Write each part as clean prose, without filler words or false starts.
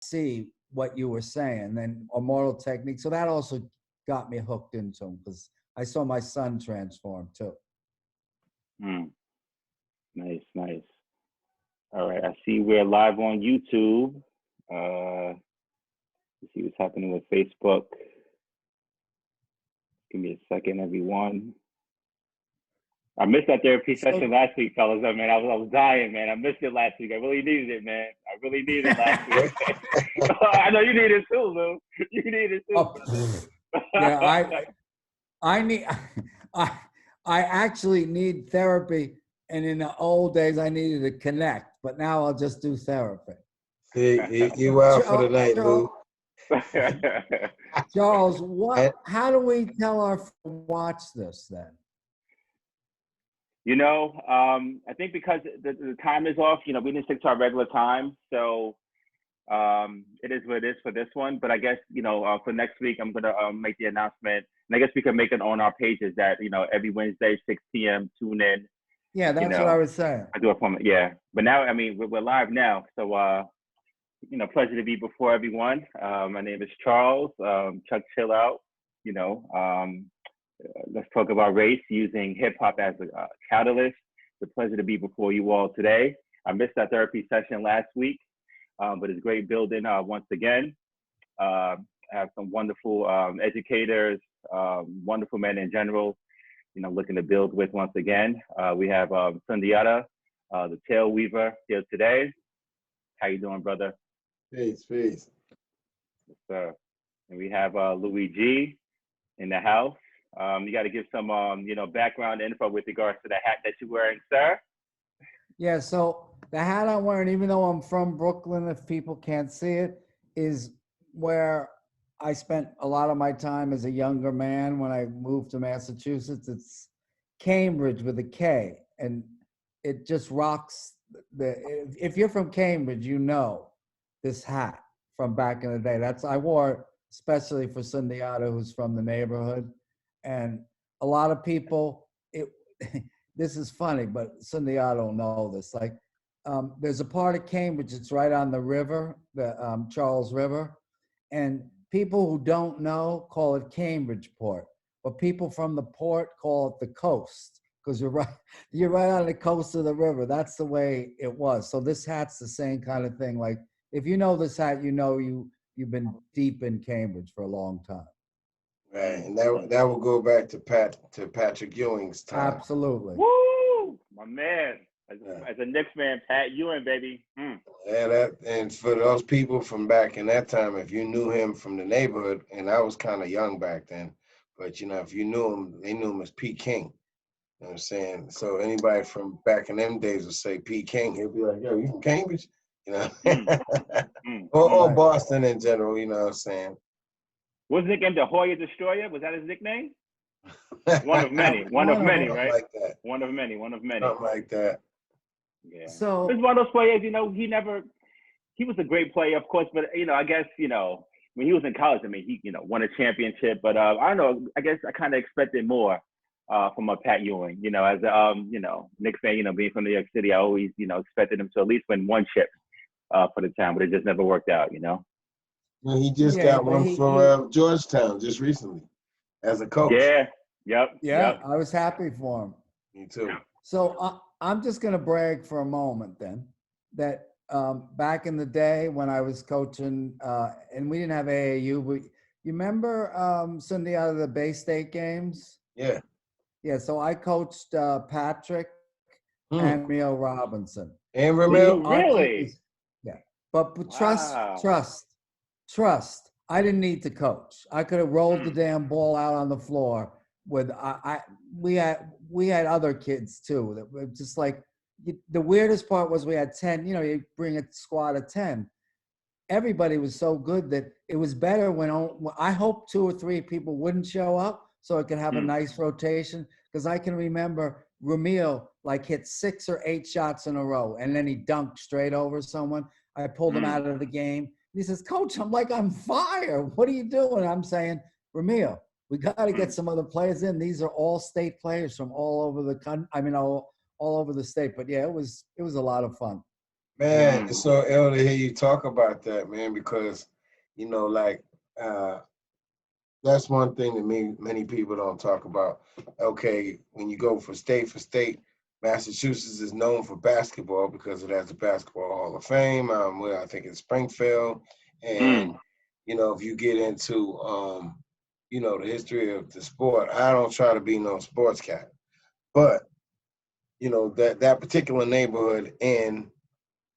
see what you were saying, then immortal technique. So that also got me hooked into him because I saw my son transform too. Nice, nice. All right, I see we're live on YouTube. Let's see what's happening with Facebook. Give me a second, everyone. I missed that therapy session last week, fellas. I mean, I was dying, man. I missed it last week. I really needed it, man. I really needed it last week. I know you need it too, Lou. You need it too. Oh, yeah, I actually need therapy, and in the old days I needed to connect, but now I'll just do therapy. You out for the night, Lou. Charles, how do we tell our friends to watch this then? You know, I think because the time is off, you know, we didn't stick to our regular time. So it is what it is for this one. But I guess, you know, for next week, I'm going to make the announcement. And I guess we can make it on our pages that, you know, every Wednesday, 6 p.m., tune in. Yeah, that's what I was saying. I do a format, yeah. But now, I mean, we're live now. So, you know, pleasure to be before everyone. My name is Charles. Chuck Chill Out, you know. Let's talk about race using hip hop as a catalyst. It's a pleasure to be before you all today. I missed that therapy session last week, but it's great building once again. I have some wonderful educators, wonderful men in general, you know, looking to build with once again. We have Sundiata, the tail weaver, here today. How you doing, brother? Peace. Yes, sir. And we have Luigi in the house. You got to give some, you know, background info with regards to the hat that you're wearing, sir. Yeah, so the hat I'm wearing, even though I'm from Brooklyn, if people can't see it, is where I spent a lot of my time as a younger man when I moved to Massachusetts. It's Cambridge with a K, and it just rocks. If you're from Cambridge, you know this hat from back in the day. I wore it especially for Sundiata, who's from the neighborhood. And a lot of people, this is funny, but Sundiata don't know this. Like, there's a part of Cambridge, it's right on the river, the Charles River. And people who don't know call it Cambridge Port. But people from the port call it the coast, because you're right on the coast of the river. That's the way it was. So this hat's the same kind of thing. Like, if you know this hat, you know you've been deep in Cambridge for a long time. Right, and that will go back to Patrick Ewing's time. Absolutely. Woo, my man. As a Knicks fan, Pat Ewing, baby. Yeah, and for those people from back in that time, if you knew him from the neighborhood, and I was kind of young back then, but you know, if you knew him, they knew him as P. King. You know what I'm saying? So anybody from back in them days would say P. King. He'll be like, yo, you from Cambridge? You know, or Boston in general. You know what I'm saying? What's his nickname? The Hoya Destroyer? Was that his nickname? One of many. One of many, right? Like that. One of many. Something like that. Yeah. So he's one of those players, you know, he was a great player, of course, but, you know, I guess, you know, when he was in college, I mean, he, you know, won a championship, but I don't know, I guess I kind of expected more from a Pat Ewing, you know, as a, you know, Knicks fan, you know, being from New York City, I always, you know, expected him to at least win one chip for the town, but it just never worked out, you know? Well, he just got one for Georgetown just recently as a coach. Yeah. Yep. I was happy for him. Me too. So I'm just going to brag for a moment then that back in the day when I was coaching, and we didn't have AAU, but you remember Sundiata the Bay State games? Yeah. Yeah, so I coached Patrick and Ramil Robinson. And Ramil? Really? Yeah. But trust. I didn't need to coach. I could have rolled the damn ball out on the floor with we had other kids too that were just like, the weirdest part was we had 10, you know, you bring a squad of 10. Everybody was so good that it was better when I hope 2 or 3 people wouldn't show up so it could have a nice rotation. Because I can remember Ramil like hit 6 or 8 shots in a row and then he dunked straight over someone. I pulled him out of the game. He says, Coach, I'm like on fire. What are you doing? I'm saying, Ramil, we got to get some other players in. These are all state players from all over the country. I mean, all over the state. But yeah, it was a lot of fun. Man, it's so ill to hear you talk about that, man, because you know, like that's one thing that many people don't talk about. Okay, when you go for state, Massachusetts is known for basketball because it has a basketball Hall of Fame. Well, I think it's Springfield, and you know, if you get into you know, the history of the sport, I don't try to be no sports cat, but you know that particular neighborhood in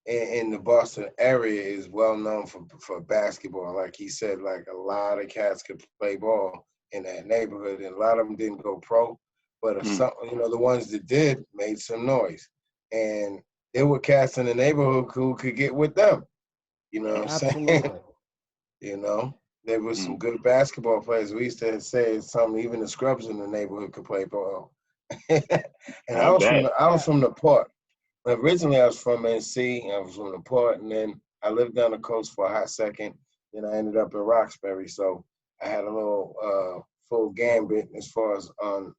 the Boston area is well known for basketball. Like he said, like a lot of cats could play ball in that neighborhood, and a lot of them didn't go pro. But if some, you know, the ones that did made some noise, and there were cats in the neighborhood who could get with them. You know what I'm saying? Absolutely. You know, there was some good basketball players. We used to say some even the scrubs in the neighborhood could play ball. And I was from the port. Originally, I was from NC. I was from the port, and then I lived down the coast for a hot second. Then I ended up in Roxbury, so I had a little full gambit as far as on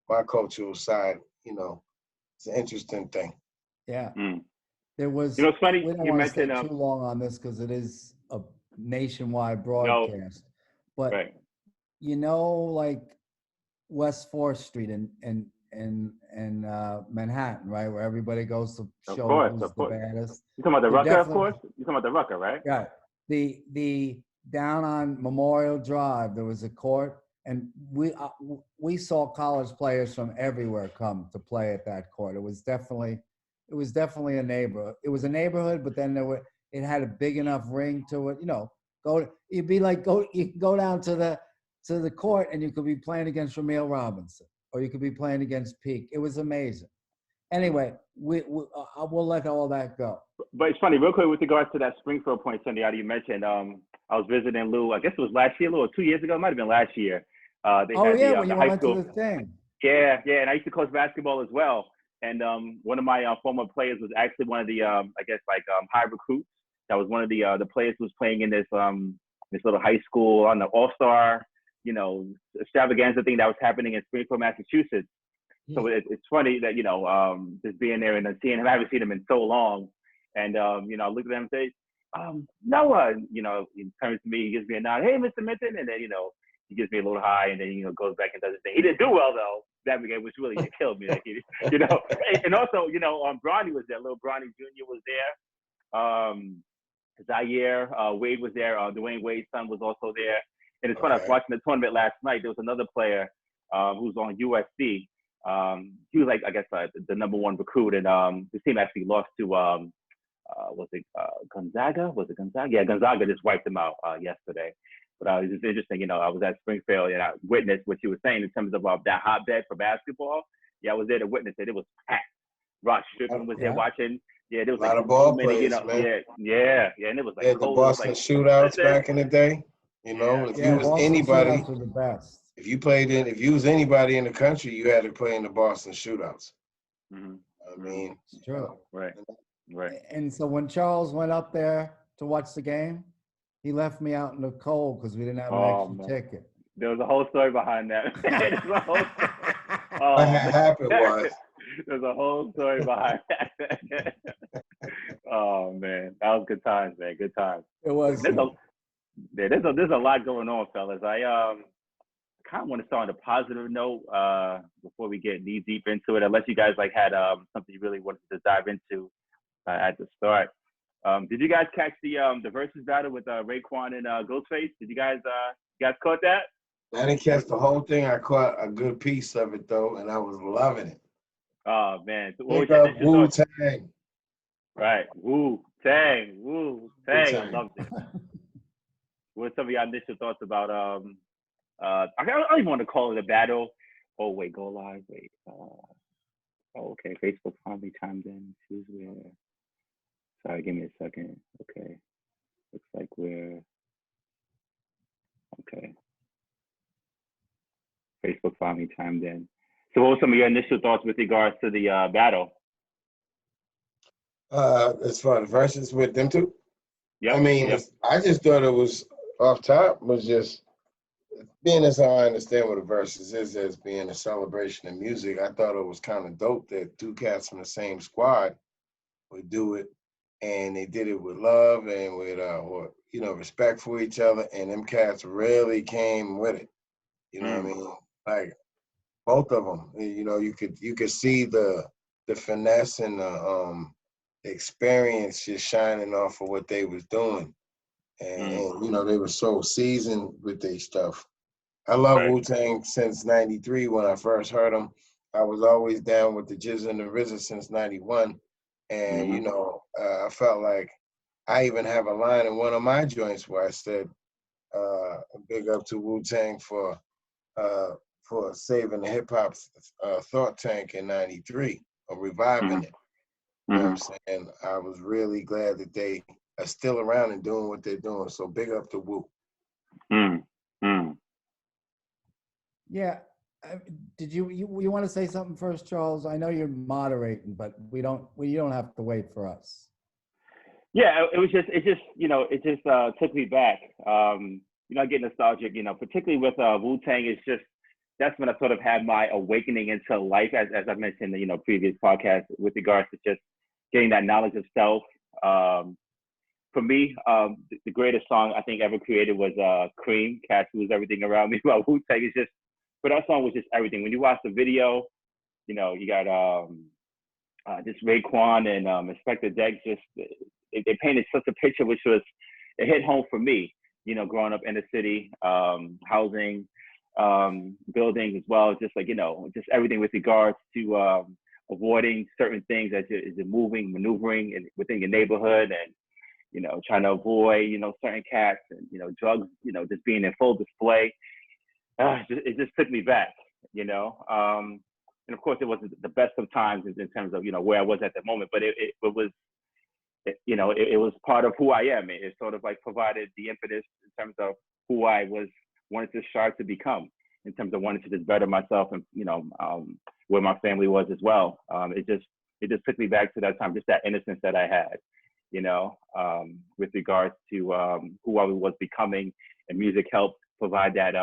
my cultural side. You know, it's an interesting thing. Yeah. There was. You know, it's funny We don't you want to stay mentioned too long on this because it is a nationwide broadcast. But right. you know, like West Fourth Street in Manhattan, right, where everybody goes to show who's the baddest. You talking about the Rucker, of course? You talking about the Rucker, right? Yeah. The down on Memorial Drive, there was a court, and we saw college players from everywhere come to play at that court. It was definitely a neighborhood. It was a neighborhood, but then it had a big enough ring to it. You know, you can go down to the court and you could be playing against Ramil Robinson, or you could be playing against Peak. It was amazing. Anyway, we'll let all that go. But it's funny, real quick, with regards to that Springfield point, Sundiata, you mentioned, I was visiting Lew, I guess it was last year, Lew, or 2 years ago, it might have been last year. When you went to the thing. Yeah, and I used to coach basketball as well. And one of my former players was actually one of the, I guess, like high recruits. That was one of the players who was playing in this little high school on the All-Star, you know, extravaganza thing that was happening in Springfield, Massachusetts. So it's funny that, you know, just being there and seeing him, I haven't seen him in so long. And, you know, I look at him and say, Noah, you know, he turns to me, he gives me a nod, hey, Mr. Minton. And then, you know, he gives me a little high, and then, you know, goes back and does his thing. He didn't do well, though, that game, which really killed me. Like, you know, and also, you know, Bronny was there. Little Bronny Jr. was there. Zaire, Wade was there. Dwayne Wade's son was also there. And it's funny, I was watching the tournament last night. There was another player who was on USC. He was like, I guess, the number one recruit, and the team actually lost to was it Gonzaga? Was it Gonzaga? Yeah, Gonzaga just wiped them out yesterday. But it's just interesting, you know, I was at Springfield and I witnessed what you were saying in terms of that hotbed for basketball. Yeah, I was there to witness it. It was packed. Ross Strickland was there watching. Yeah, there was a lot of ball players, you know, man. Yeah, and it was like the Boston shootouts back in the day. You know, if you was anybody, were the best. If you was anybody in the country, you had to play in the Boston shootouts. I mean, it's true. Right. And so when Charles went up there to watch the game, he left me out in the cold because we didn't have an extra ticket. There was a whole story behind that. What happened was there's a whole story behind that. Oh man, that was good times, man. Good times. It was. There's a lot going on, fellas. I kind of want to start on a positive note before we get knee deep into it. Unless you guys like had something you really wanted to dive into at the start. Did you guys catch the versus battle with Raekwon and Ghostface? Did you guys caught that? I didn't catch the whole thing. I caught a good piece of it though, and I was loving it. Oh man, so what was your Wu-Tang. Right, Wu-Tang. I loved it. What are some of your initial thoughts about I don't even want to call it a battle. Oh wait, go live. Wait. Okay, Facebook finally chimed in. Choose where. Sorry, give me a second. Okay. Looks like we're okay. Facebook finally chimed in. So what were some of your initial thoughts with regards to the battle? As far as verses with them two? Yeah. I mean, I just thought it was off top, was just being as how I understand what a versus is as being a celebration of music. I thought it was kind of dope that two cats from the same squad would do it and they did it with love and with respect for each other, and them cats really came with it. You know what I mean? Like both of them. You could see the finesse and the experience just shining off of what they was doing, and they were so seasoned with their stuff. I love Right. Wu-Tang since '93 when I first heard them. I was always down with the Jizz and the RZA since '91, and I felt like I even have a line in one of my joints where I said, "Big up to Wu-Tang uh, for saving the hip hop thought tank in '93 or reviving it." You know what I'm saying? I was really glad that they are still around and doing what they're doing. So big up to Wu. Yeah. Did you want to say something first, Charles? I know you're moderating, but you don't have to wait for us. Yeah, it just took me back. I get nostalgic, particularly with Wu-Tang. It's just, that's when I sort of had my awakening into life, as I mentioned in previous podcasts, with regards to just getting that knowledge of self. For me, the greatest song I think ever created was Cream, Cats Lose Everything Around Me. Well, Wu-Tang is just, but that song was just everything. When you watch the video, you got just Raekwon and Inspector Deck. Just they painted such a picture, which was, it hit home for me. Growing up in the city, housing, buildings as well, just like just everything with regards to avoiding certain things as you're moving, maneuvering within your neighborhood, and trying to avoid certain cats and drugs, just being in full display. It just took me back, and of course it wasn't the best of times in terms of where I was at the moment, but it was, it was part of who I am. It sort of like provided the impetus in terms of who I wanted to strive to become, in terms of wanting to just better myself, and where my family was as well. It just took me back to that time, just that innocence that I had, with regards to who I was becoming, and music helped provide that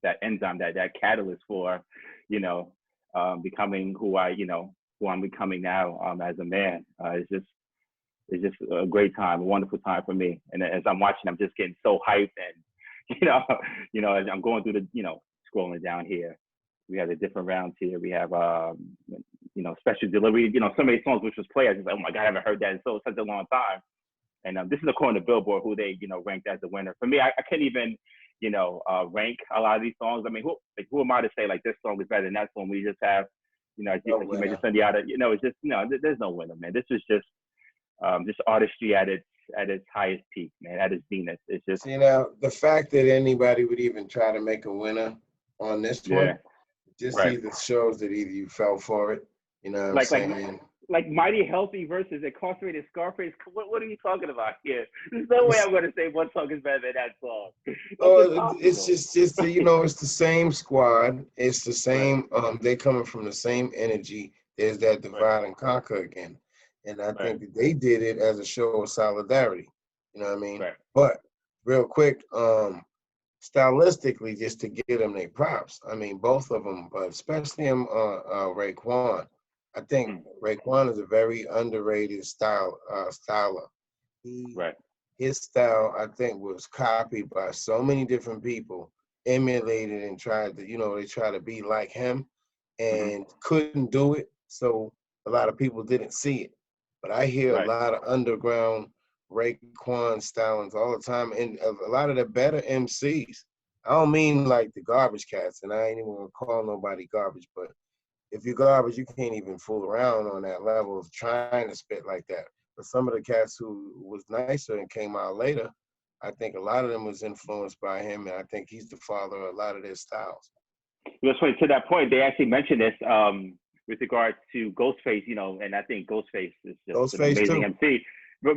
that enzyme, that catalyst for becoming who I'm becoming now as a man. It's just a great time, a wonderful time for me. And as I'm watching, I'm just getting so hyped, and as I'm going through the scrolling down here, we have the different rounds here. We have special delivery, so many songs which was played. I was like, oh my God, I haven't heard that in such a long time. And this is according to Billboard, who they ranked as the winner. For me, I can't even rank a lot of these songs. I mean, who am I to say like this song is better than that song? We just have as you mentioned, Sundiata. It's just there's no winner, man. This is just artistry at its highest peak, man, at its zenith. It's just the fact that anybody would even try to make a winner on this one just either shows that either you fell for it, what I'm saying? Like Mighty Healthy versus Incarcerated Scarface. What are you talking about here? There's no way I'm going to say one song is better than that song. It's just it's the same squad. It's the same. They coming from the same energy. There's that divide and conquer again, and I think that they did it as a show of solidarity. You know what I mean? But real quick, stylistically, just to get them their props. I mean, both of them, but especially him, Raekwon. I think Raekwon is a very underrated styler. His style, I think, was copied by so many different people, emulated and tried to, they try to be like him, and couldn't do it. So a lot of people didn't see it. But I hear a lot of underground Raekwon stylings all the time, and a lot of the better MCs. I don't mean like the garbage cats, and I ain't even gonna call nobody garbage, but if you're garbage, you can't even fool around on that level of trying to spit like that. But some of the cats who was nicer and came out later, I think a lot of them was influenced by him, and I think he's the father of a lot of their styles. That's funny. To that point, they actually mentioned this with regards to Ghostface, and I think Ghostface is just an amazing MC. But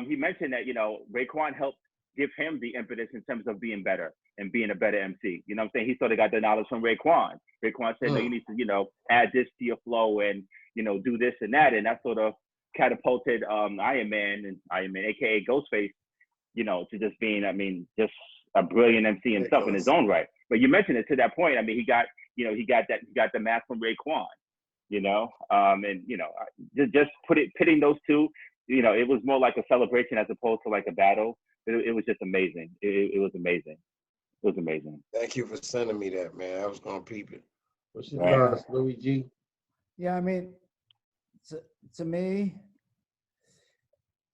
he mentioned that Raekwon helped give him the impetus in terms of being better and being a better MC. You know what I'm saying? He sort of got the knowledge from Raekwon. Raekwon said, no, you need to, add this to your flow and, do this and that. And that sort of catapulted Iron Man, aka Ghostface, to just being, just a brilliant MC himself in his own right. But you mentioned it to that point. I mean, he got the math from Raekwon, just pitting those two. you know, it was more like a celebration as opposed to like a battle. It was just amazing. It was amazing. It was amazing. Thank you for sending me that, man. I was gonna peep it. What's your Right. thoughts, Louis G? Yeah, I mean, to me,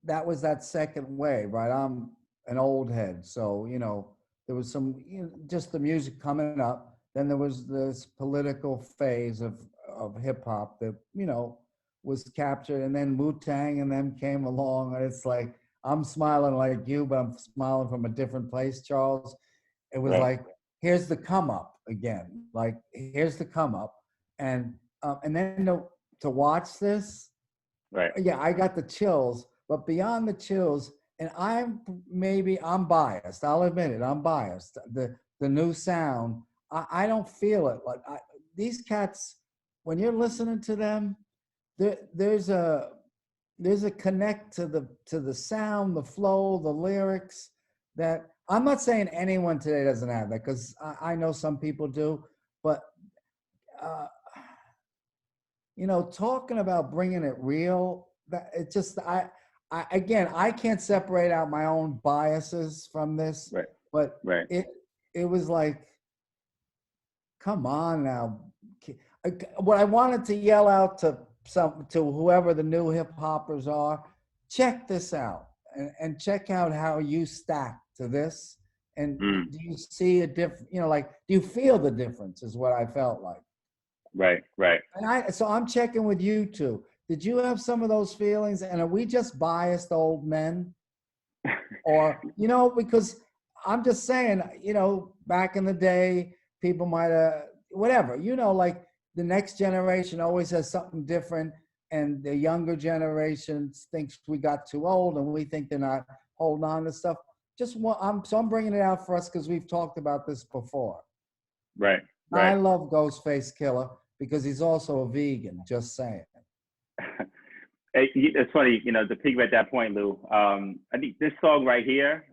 that was that second wave, right? I'm an old head, so you know there was some, you know, just the music coming up. Then there was this political phase of hip hop that, you know, was captured, and then Wu-Tang and them came along, and it's like I'm smiling like you, but I'm smiling from a different place, Charles. It was Right. like, here's the come up again. Like, here's the come up, and then to watch this, Right. yeah, I got the chills. But beyond the chills, and I'm biased. I'll admit it. I'm biased. The new sound, I don't feel it. Like these cats, when you're listening to them, there's a connect to the sound, the flow, the lyrics. That I'm not saying anyone today doesn't have that, because I know some people do, but uh, you know, talking about bringing it real, that it just I can't separate out my own biases from this, Right. but Right. it was like, come on now. What I wanted to yell out to whoever the new hip hoppers are, check this out, and check out how you stack to this. And do you see a different, you know, like, do you feel the difference is what I felt like. Right. Right. And so I'm checking with you two. Did you have some of those feelings? And are we just biased old men? Or, you know, because I'm just saying, you know, back in the day, people might have, whatever, you know, like the next generation always has something different. And the younger generation thinks we got too old, and we think they're not holding on to stuff. I'm bringing it out for us because we've talked about this before. Right. I Right. love Ghostface Killer because he's also a vegan, just saying. It's funny, you know, to piggyback that point, Lou. I think this song right here,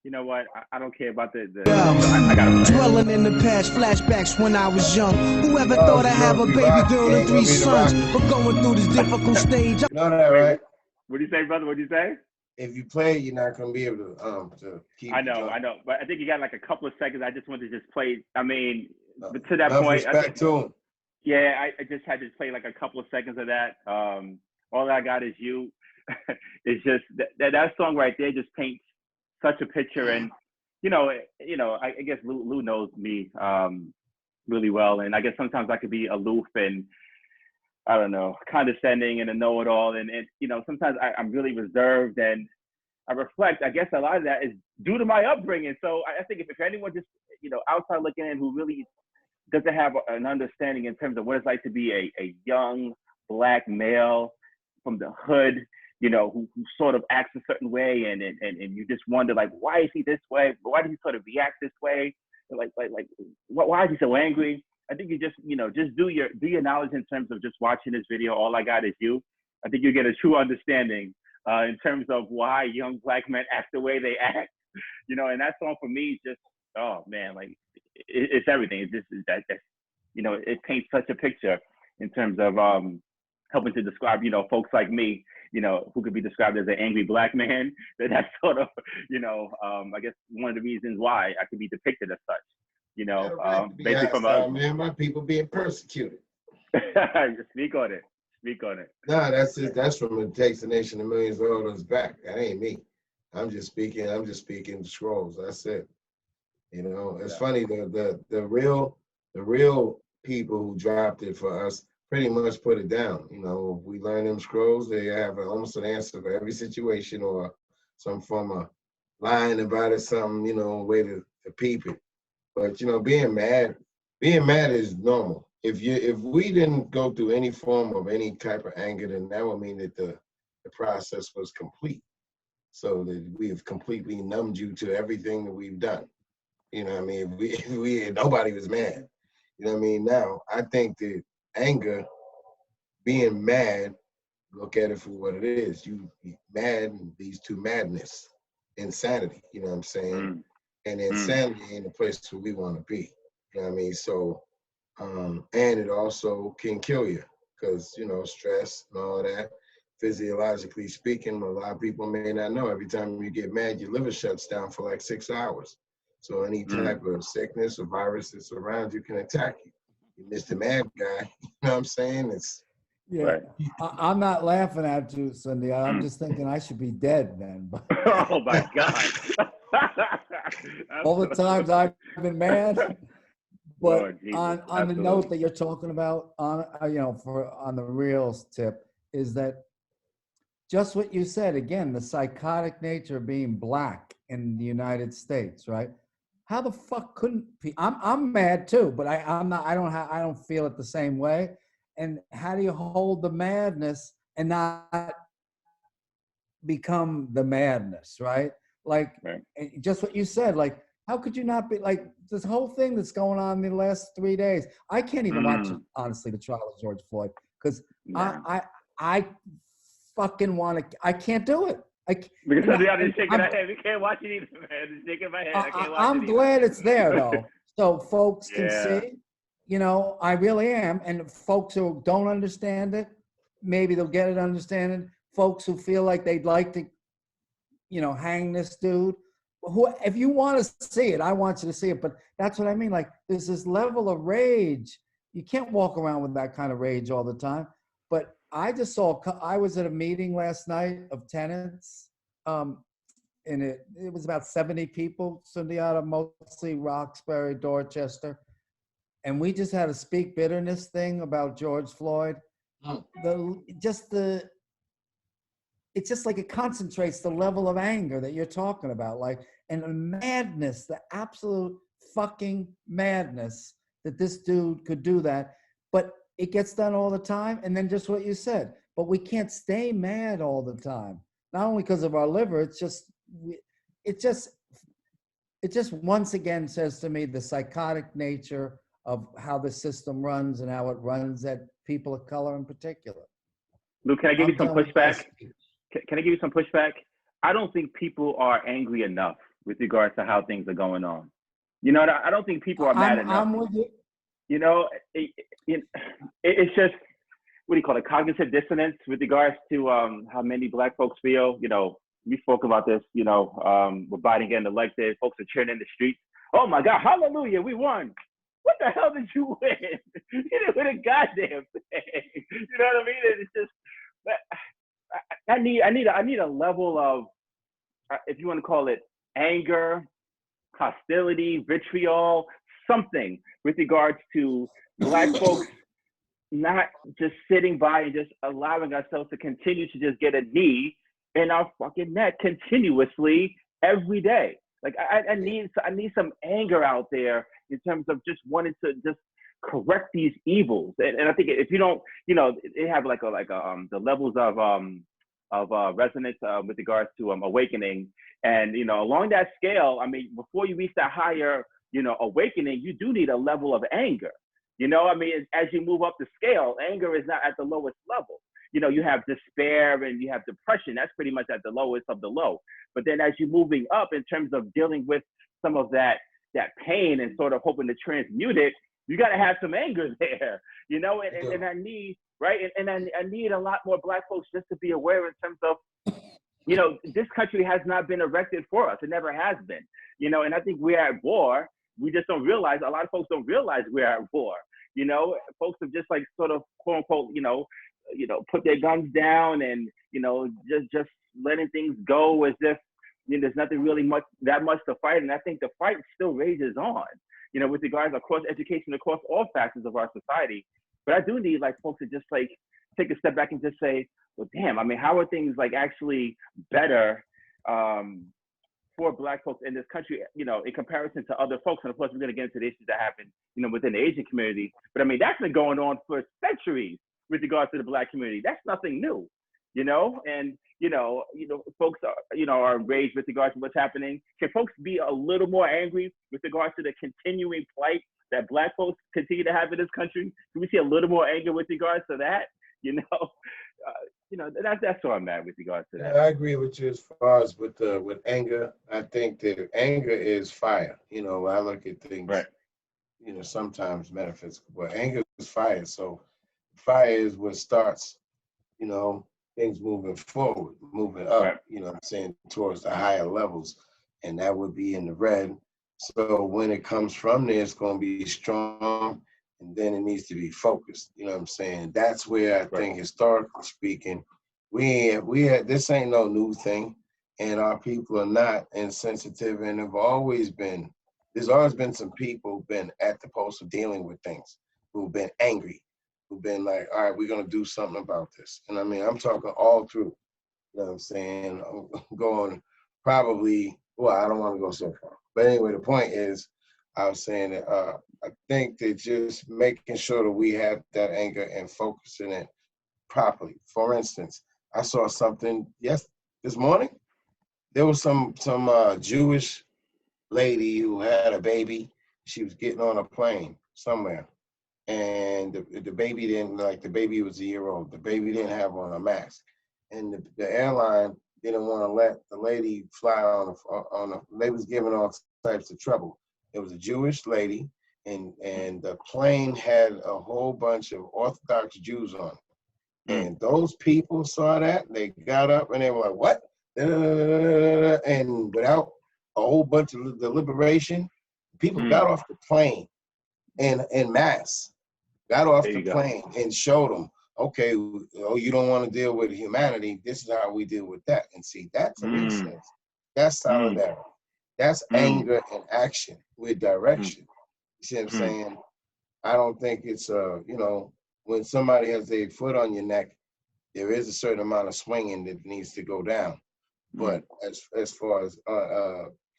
you know what? I don't care about I gotta play. Dwelling in the past, flashbacks when I was young. Whoever thought I'd have a baby girl and 3 sons, but going through this difficult stage. You know that, right? What do you say, brother? What do you say? If you play, you're not gonna be able to keep. I know, but I think you got like a couple of seconds. I just wanted to just play. I mean, but to that Enough point, respect to him. yeah, I just had to play like a couple of seconds of that. All I got is you. It's just that song right there just paints such a picture, and you know, I guess Lou knows me really well, and I guess sometimes I could be aloof and I don't know, condescending and a know-it-all, and you know, sometimes I'm really reserved and I reflect. I guess a lot of that is due to my upbringing. So I think if anyone just, you know, outside looking in who really doesn't have an understanding in terms of what it's like to be a young Black male from the hood, you know, who sort of acts a certain way, and you just wonder, like, why is he this way? Why does he sort of react this way? Like why is he so angry? I think you just, you know, just do your knowledge in terms of just watching this video. All I got is you. I think you get a true understanding in terms of why young Black men act the way they act, you know. And that song for me just, oh man, like it's everything. It's just that, you know, it paints such a picture in terms of helping to describe, you know, folks like me, you know, who could be described as an angry Black man. That's sort of, you know, I guess one of the reasons why I could be depicted as such, you know, basically from man, my people being persecuted. Speak on it. Speak on it. No, that's it. That's from It Takes a Nation of Millions to Hold Us Back. That ain't me. I'm just speaking the scrolls. That's it. You know, it's funny, the real people who dropped it for us pretty much put it down. You know, if we learn them scrolls, they have almost an answer for every situation or some form of lying about it, something, you know, a way to peep it. But you know, being mad is normal. If we didn't go through any form of any type of anger, then that would mean that the process was complete. So that we have completely numbed you to everything that we've done. You know what I mean? If we nobody was mad. You know what I mean? Now, I think that anger, being mad, look at it for what it is. You mad leads to madness, insanity, you know what I'm saying? And insanity ain't the place where we want to be. You know what I mean? So, and it also can kill you because, you know, stress and all that. physiologically speaking, a lot of people may not know, every time you get mad, your liver shuts down for like 6 hours. So any type of sickness or virus that's around you can attack you. You missed the mad guy, you know what I'm saying? It's Yeah, Right. I'm not laughing at you, Cindy. I'm just thinking I should be dead then. But Oh my God. all the times I've been mad. But Lord Jesus, on the note that you're talking about, on on the reels tip, is that just what you said again, the psychotic nature of being black in the United States, right? How the fuck couldn't I'm mad too, but I'm not. I don't feel it the same way. And how do you hold the madness and not become the madness, right? Like Right. just what you said, like how could you not be like this whole thing that's going on in the last 3 days? I can't even watch it, honestly, the trial of George Floyd, because Yeah. I fucking want to. I can't do it. Because I'm just shaking my head. We can't watch it either, man. Just shaking my head. I can't watch it I'm either. glad it's there though, so folks can Yeah. see. I really am. And folks who don't understand it, maybe they'll get it understanding. Folks who feel like they'd like to, hang this dude. If you want to see it, I want you to see it. But that's what I mean. Like, there's this level of rage. You can't walk around with that kind of rage all the time. But I just saw. I was at a meeting last night of tenants, and it was about 70 people. Sundiata, mostly Roxbury, Dorchester, and we just had a speak bitterness thing about George Floyd. It's just like it concentrates the level of anger that you're talking about, like, and the madness, the absolute fucking madness that this dude could do that. But it gets done all the time. And then just what you said, but we can't stay mad all the time. Not only because of our liver, it just once again says to me the psychotic nature of how the system runs and how it runs at people of color in particular. Luke, can I give you some pushback? Can I give you some pushback? I don't think people are angry enough with regards to how things are going on. I don't think people are mad enough. I'm with you. It's just, what do you call it, cognitive dissonance with regards to how many Black folks feel. We spoke about this, with Biden getting elected, folks are cheering in the streets. Oh my God, hallelujah, we won. What the hell did you win? You didn't win a goddamn thing. You know what I mean? It's just, I need a level of, if you want to call it, anger, hostility, vitriol, something with regards to Black folks not just sitting by and just allowing ourselves to continue to just get a knee in our fucking neck continuously every day. Like I need some anger out there in terms of just wanting to just correct these evils. And I think if you don't, they have the levels of resonance with regards to awakening. And, along that scale, I mean, before you reach that higher, awakening, you do need a level of anger. As you move up the scale, anger is not at the lowest level. You have despair and you have depression. That's pretty much at the lowest of the low. But then as you're moving up in terms of dealing with some of that pain and sort of hoping to transmute it, you got to have some anger there, and I need, right? And I need a lot more Black folks just to be aware in terms of, this country has not been erected for us. It never has been, and I think we're at war. We just don't realize, a lot of folks don't realize we're at war. Folks have just like sort of quote unquote, put their guns down and, just letting things go as if, there's nothing really that much to fight. And I think the fight still rages on, with regards across education, across all facets of our society. But I do need like folks to just like take a step back and just say, well, damn, I mean, how are things like actually better for Black folks in this country, in comparison to other folks? And of course, we're going to get into the issues that happen, within the Asian community. But I mean, that's been going on for centuries with regards to the Black community. That's nothing new, and, folks are enraged with regards to what's happening. Can folks be a little more angry with regards to the continuing plight that Black folks continue to have in this country? Can we see a little more anger with regards to that? That's where I'm at with regards to that. Yeah, I agree with you as far as with anger. I think that anger is fire. I look at things, right. Sometimes metaphysical, but anger is fire. So fire is what starts, things moving forward, moving up, Right. you know what I'm saying, towards the higher levels. And that would be in the red. So when it comes from there, it's going to be strong, and then it needs to be focused. You know what I'm saying? That's where I think, historically speaking, we had this ain't no new thing, and our people are not insensitive, and have always been. There's always been some people been at the post of dealing with things who've been angry, who've been like, all right, we're gonna do something about this. And I mean, I'm talking all through. You know what I'm saying? I'm going probably, well, I don't want to go so far. But anyway, the point is, I was saying that I think that just making sure that we have that anger and focusing it properly. For instance, I saw something this morning. There was some Jewish lady who had a baby. She was getting on a plane somewhere, and the baby didn't, like, the baby was a year old. The baby didn't have on a mask, and the airline didn't want to let the lady fly on a. They was giving all types of trouble. It was a Jewish lady, and the plane had a whole bunch of Orthodox Jews on it. And those people saw that, they got up and they were like, "What?" And without a whole bunch of deliberation, people got off the plane in mass, got off the plane and showed them, okay, oh, you don't want to deal with humanity, this is how we deal with that. And see, that to me says, that's solidarity. That's anger and action with direction. You see what I'm saying? I don't think it's, you know, when somebody has their foot on your neck, there is a certain amount of swinging that needs to go down. But as far as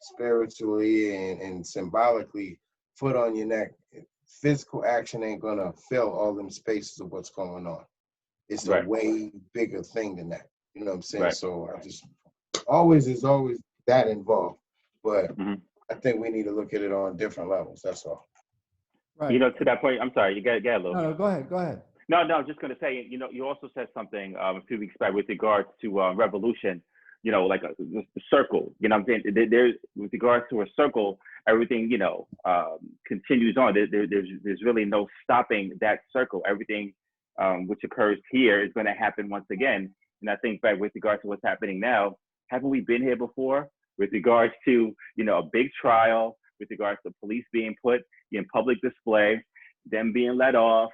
spiritually and symbolically, foot on your neck, physical action ain't gonna fill all them spaces of what's going on. It's a way bigger thing than that. You know what I'm saying? So I just there's always that involved. But I think we need to look at it on different levels. That's all. Right. You know, to that point, I'm sorry, you got a little. No, go ahead. No, I was just going to say, you know, you also said something a few weeks back with regards to revolution, you know, like the circle, you know what I'm saying? There's, with regards to a circle, everything, you know, continues on. There's really no stopping that circle. Everything which occurs here is going to happen once again. And I think back with regards to what's happening now, haven't we been here before? With regards to, you know, a big trial, with regards to police being put in public display, them being let off,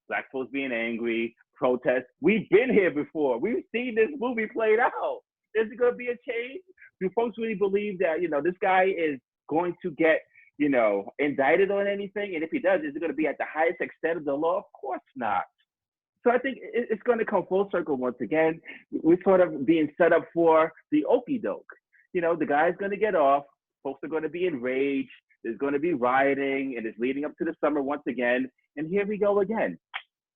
Black folks being angry, protests. We've been here before. We've seen this movie played out. Is it going to be a change? Do folks really believe that, you know, this guy is going to get, you know, indicted on anything? And if he does, is it going to be at the highest extent of the law? Of course not. So I think it's going to come full circle once again. We're sort of being set up for the okie doke. You know, the guy's going to get off. Folks are going to be enraged. There's going to be rioting, and it's leading up to the summer once again. And here we go again.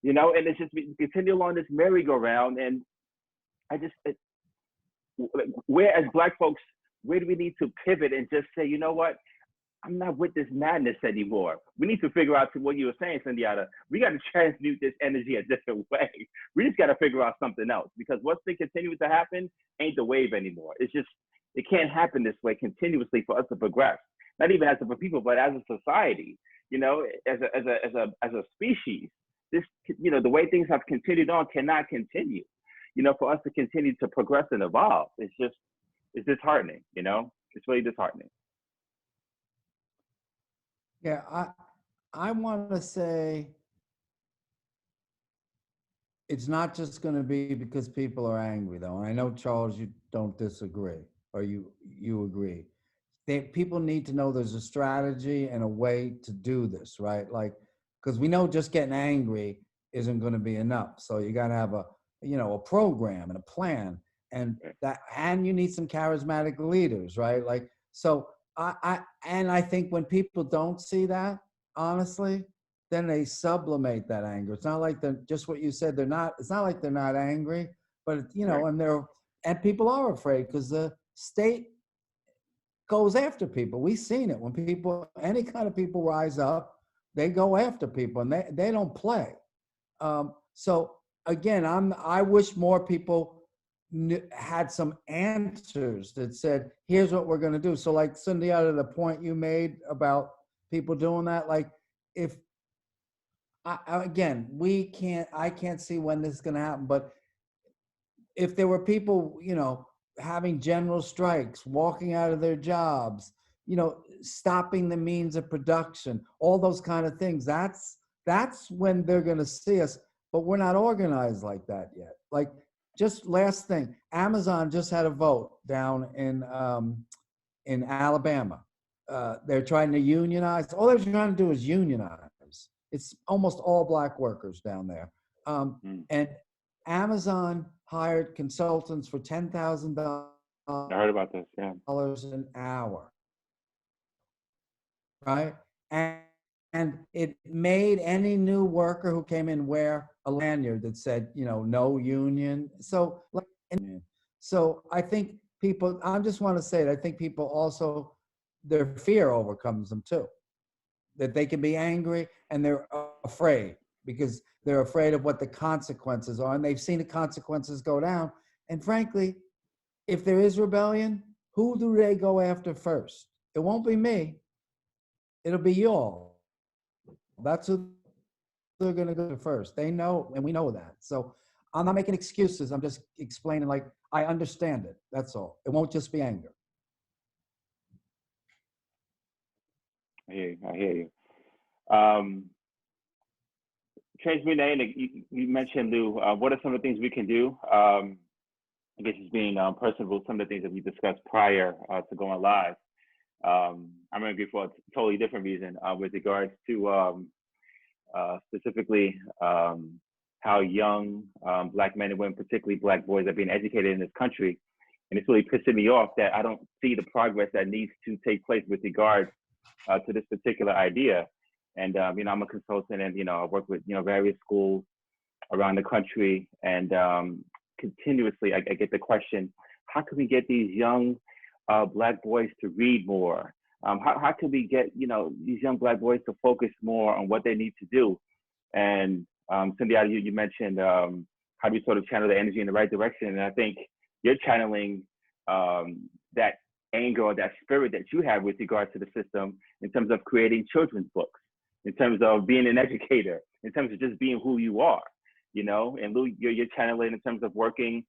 You know, and it's just continue along this merry-go-round. And I just, where as Black folks, where do we need to pivot and just say, you know what? I'm not with this madness anymore. We need to figure out what you were saying, Sundiata. We got to transmute this energy a different way. We just got to figure out something else, because what's been continuing to happen ain't the wave anymore. It's just, it can't happen this way continuously for us to progress. Not even as a people, but as a society. You know, as a species. This, you know, the way things have continued on cannot continue. You know, for us to continue to progress and evolve, it's disheartening. You know, it's really disheartening. Yeah, I want to say it's not just going to be because people are angry, though. And I know, Charles, you don't disagree, or you agree. People need to know there's a strategy and a way to do this, right? Like, because we know just getting angry isn't going to be enough. So you got to have a program and a plan, and you need some charismatic leaders, right? Like, so I think when people don't see that, honestly, then they sublimate that anger. It's not like they're just what you said. It's not like they're not angry, but you know, and people are afraid because the state goes after people. We've seen it when any kind of people rise up, they go after people, and they don't play. So again, I wish more people had some answers that said, here's what we're going to do. So like Sundiata, the point you made about people doing that, like if I can't see when this is going to happen, but if there were people, having general strikes, walking out of their jobs, stopping the means of production, all those kind of things, that's when they're going to see us. But we're not organized like that yet. Like, just last thing, Amazon just had a vote down in Alabama. They're trying to unionize. All they're trying to do is unionize. It's almost all black workers down there. And Amazon hired consultants for $10,000 I heard about this. Yeah. an hour, right? And it made any new worker who came in wear a lanyard that said, no union. So I think people, I just want to say that I think people also, their fear overcomes them too. That they can be angry and they're afraid because they're afraid of what the consequences are. And they've seen the consequences go down. And frankly, if there is rebellion, who do they go after first? It won't be me. It'll be y'all. That's who they're going to go to first. They know, and we know that. So I'm not making excuses. I'm just explaining, like, I understand it. That's all. It won't just be anger. I hear you. Transmune, you mentioned, Lew, what are some of the things we can do? I guess it's being personable, some of the things that we discussed prior to going live. I'm going to go for a totally different reason with regards to specifically how young Black men and women, particularly Black boys, are being educated in this country. And it's really pissing me off that I don't see the progress that needs to take place with regards to this particular idea. And, I'm a consultant and, I work with, various schools around the country. And continuously, I get the question, how can we get these young Black boys to read more? How can we get, these young Black boys to focus more on what they need to do? And Sundiata, you mentioned how do you sort of channel the energy in the right direction? And I think you're channeling that anger or that spirit that you have with regard to the system in terms of creating children's books, in terms of being an educator, in terms of just being who you are, and Lew, you're channeling in terms of working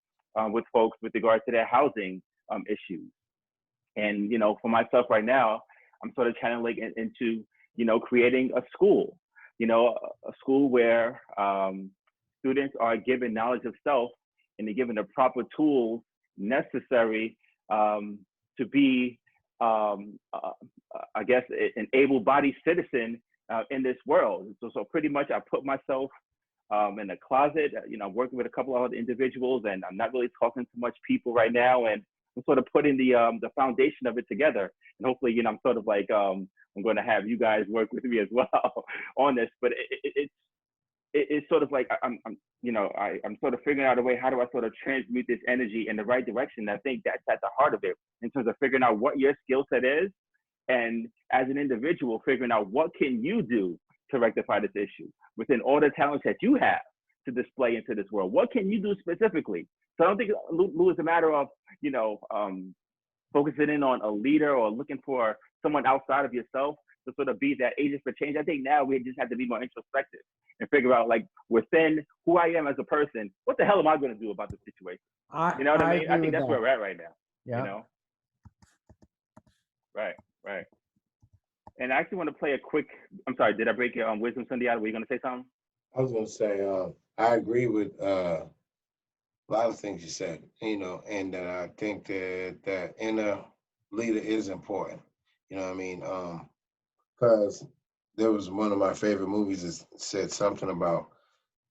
with folks with regard to their housing issues. And, for myself right now, I'm sort of channeling into, creating a school, a school where students are given knowledge of self and they're given the proper tools necessary to be, I guess, an able-bodied citizen in this world. So pretty much I put myself in a closet, working with a couple of other individuals, and I'm not really talking to much people right now. And I'm sort of putting the foundation of it together. And hopefully, I'm sort of like, I'm going to have you guys work with me as well on this. But it's sort of like I'm sort of figuring out a way, how do I sort of transmute this energy in the right direction? I think that's at the heart of it, in terms of figuring out what your skill set is, and as an individual, figuring out what can you do to rectify this issue within all the talents that you have to display into this world. What can you do specifically? So I don't think, Lew, is a matter of, focusing in on a leader or looking for someone outside of yourself to sort of be that agent for change. I think now we just have to be more introspective and figure out, like, within who I am as a person, what the hell am I going to do about the situation? You know what I mean? I think that's where we're at right now. Yeah. Right. And I actually want to play a quick, I'm sorry, did I break your wisdom, Sundiata? Were you going to say something? I was going to say, I agree with a lot of things you said, and I think that that inner leader is important. You know what I mean? Because there was one of my favorite movies that said something about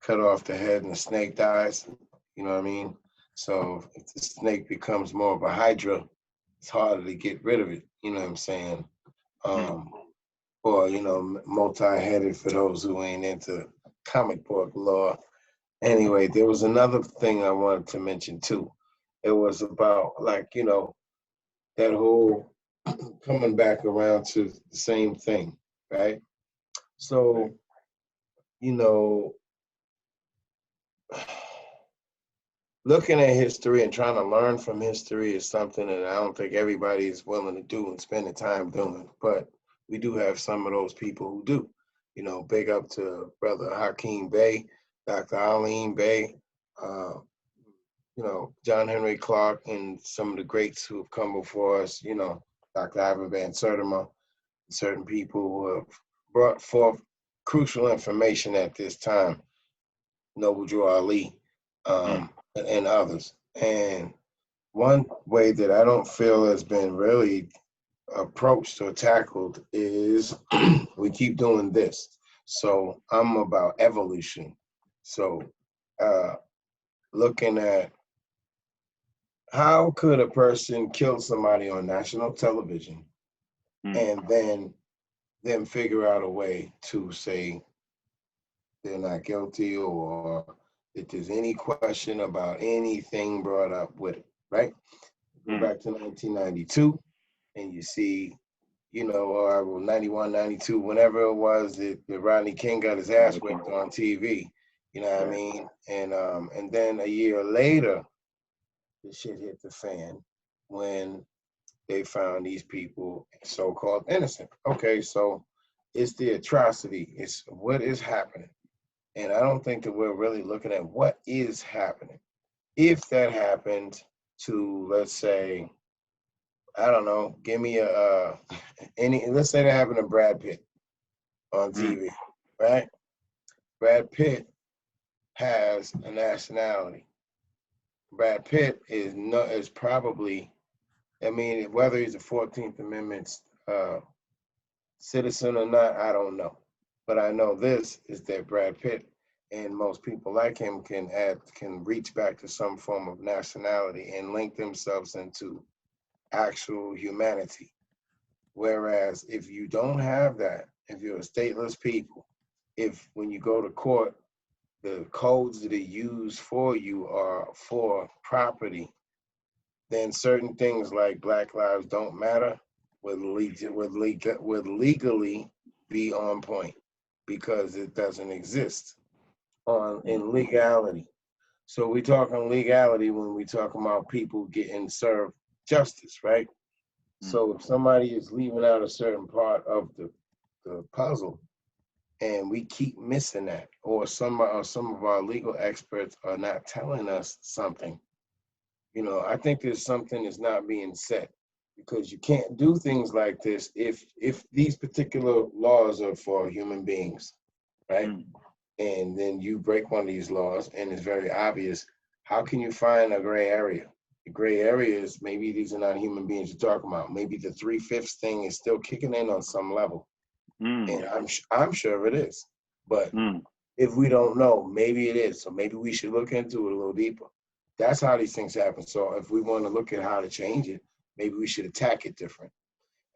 cut off the head and the snake dies. You know what I mean? So if the snake becomes more of a hydra, it's harder to get rid of it. You know what I'm saying? Or, multi-headed for those who ain't into comic book lore. Anyway, there was another thing I wanted to mention too. It was about, like, that whole coming back around to the same thing, right? So, looking at history and trying to learn from history is something that I don't think everybody is willing to do and spend the time doing. But we do have some of those people who do. Big up to Brother Hakeem Bey, Dr. Alim Bey, you know, John Henry Clark and some of the greats who have come before us, you know, Dr. Ivan Van Sertima, certain people who have brought forth crucial information at this time, Noble Drew Ali, and others. And one way that I don't feel has been really approached or tackled is we keep doing this. So I'm about evolution. So uh, looking at how could a person kill somebody on national television and then figure out a way to say they're not guilty or if there's any question about anything brought up with it, right? Go back to 1992 and you see, you know, or 91, 92, whenever it was that Rodney King got his ass whipped on TV, you know what I mean? And then a year later, the shit hit the fan when they found these people so-called innocent. Okay, so it's the atrocity, it's what is happening. And I don't think that we're really looking at what is happening. If that happened to, let's say, I don't know, give me a let's say that happened to Brad Pitt on TV, right? Brad Pitt has a nationality. Brad Pitt is probably, I mean, whether he's a 14th Amendment citizen or not, I don't know. But I know this is that Brad Pitt and most people like him can reach back to some form of nationality and link themselves into actual humanity. Whereas if you don't have that, if you're a stateless people, if when you go to court, the codes that are used for you are for property, then certain things like Black Lives Don't Matter would legally be on point because it doesn't exist in legality. So we talking legality when we talk about people getting served justice, right? So if somebody is leaving out a certain part of the puzzle and we keep missing that, or some of our legal experts are not telling us something, you know, I think there's something that's not being said because you can't do things like this if these particular laws are for human beings, right? And then you break one of these laws and it's very obvious, how can you find a gray area? The gray area is maybe these are not human beings you're talking about. Maybe the 3/5 thing is still kicking in on some level. And I'm sure it is. But if we don't know, maybe it is. So maybe we should look into it a little deeper. That's how these things happen. So if we want to look at how to change it, maybe we should attack it different,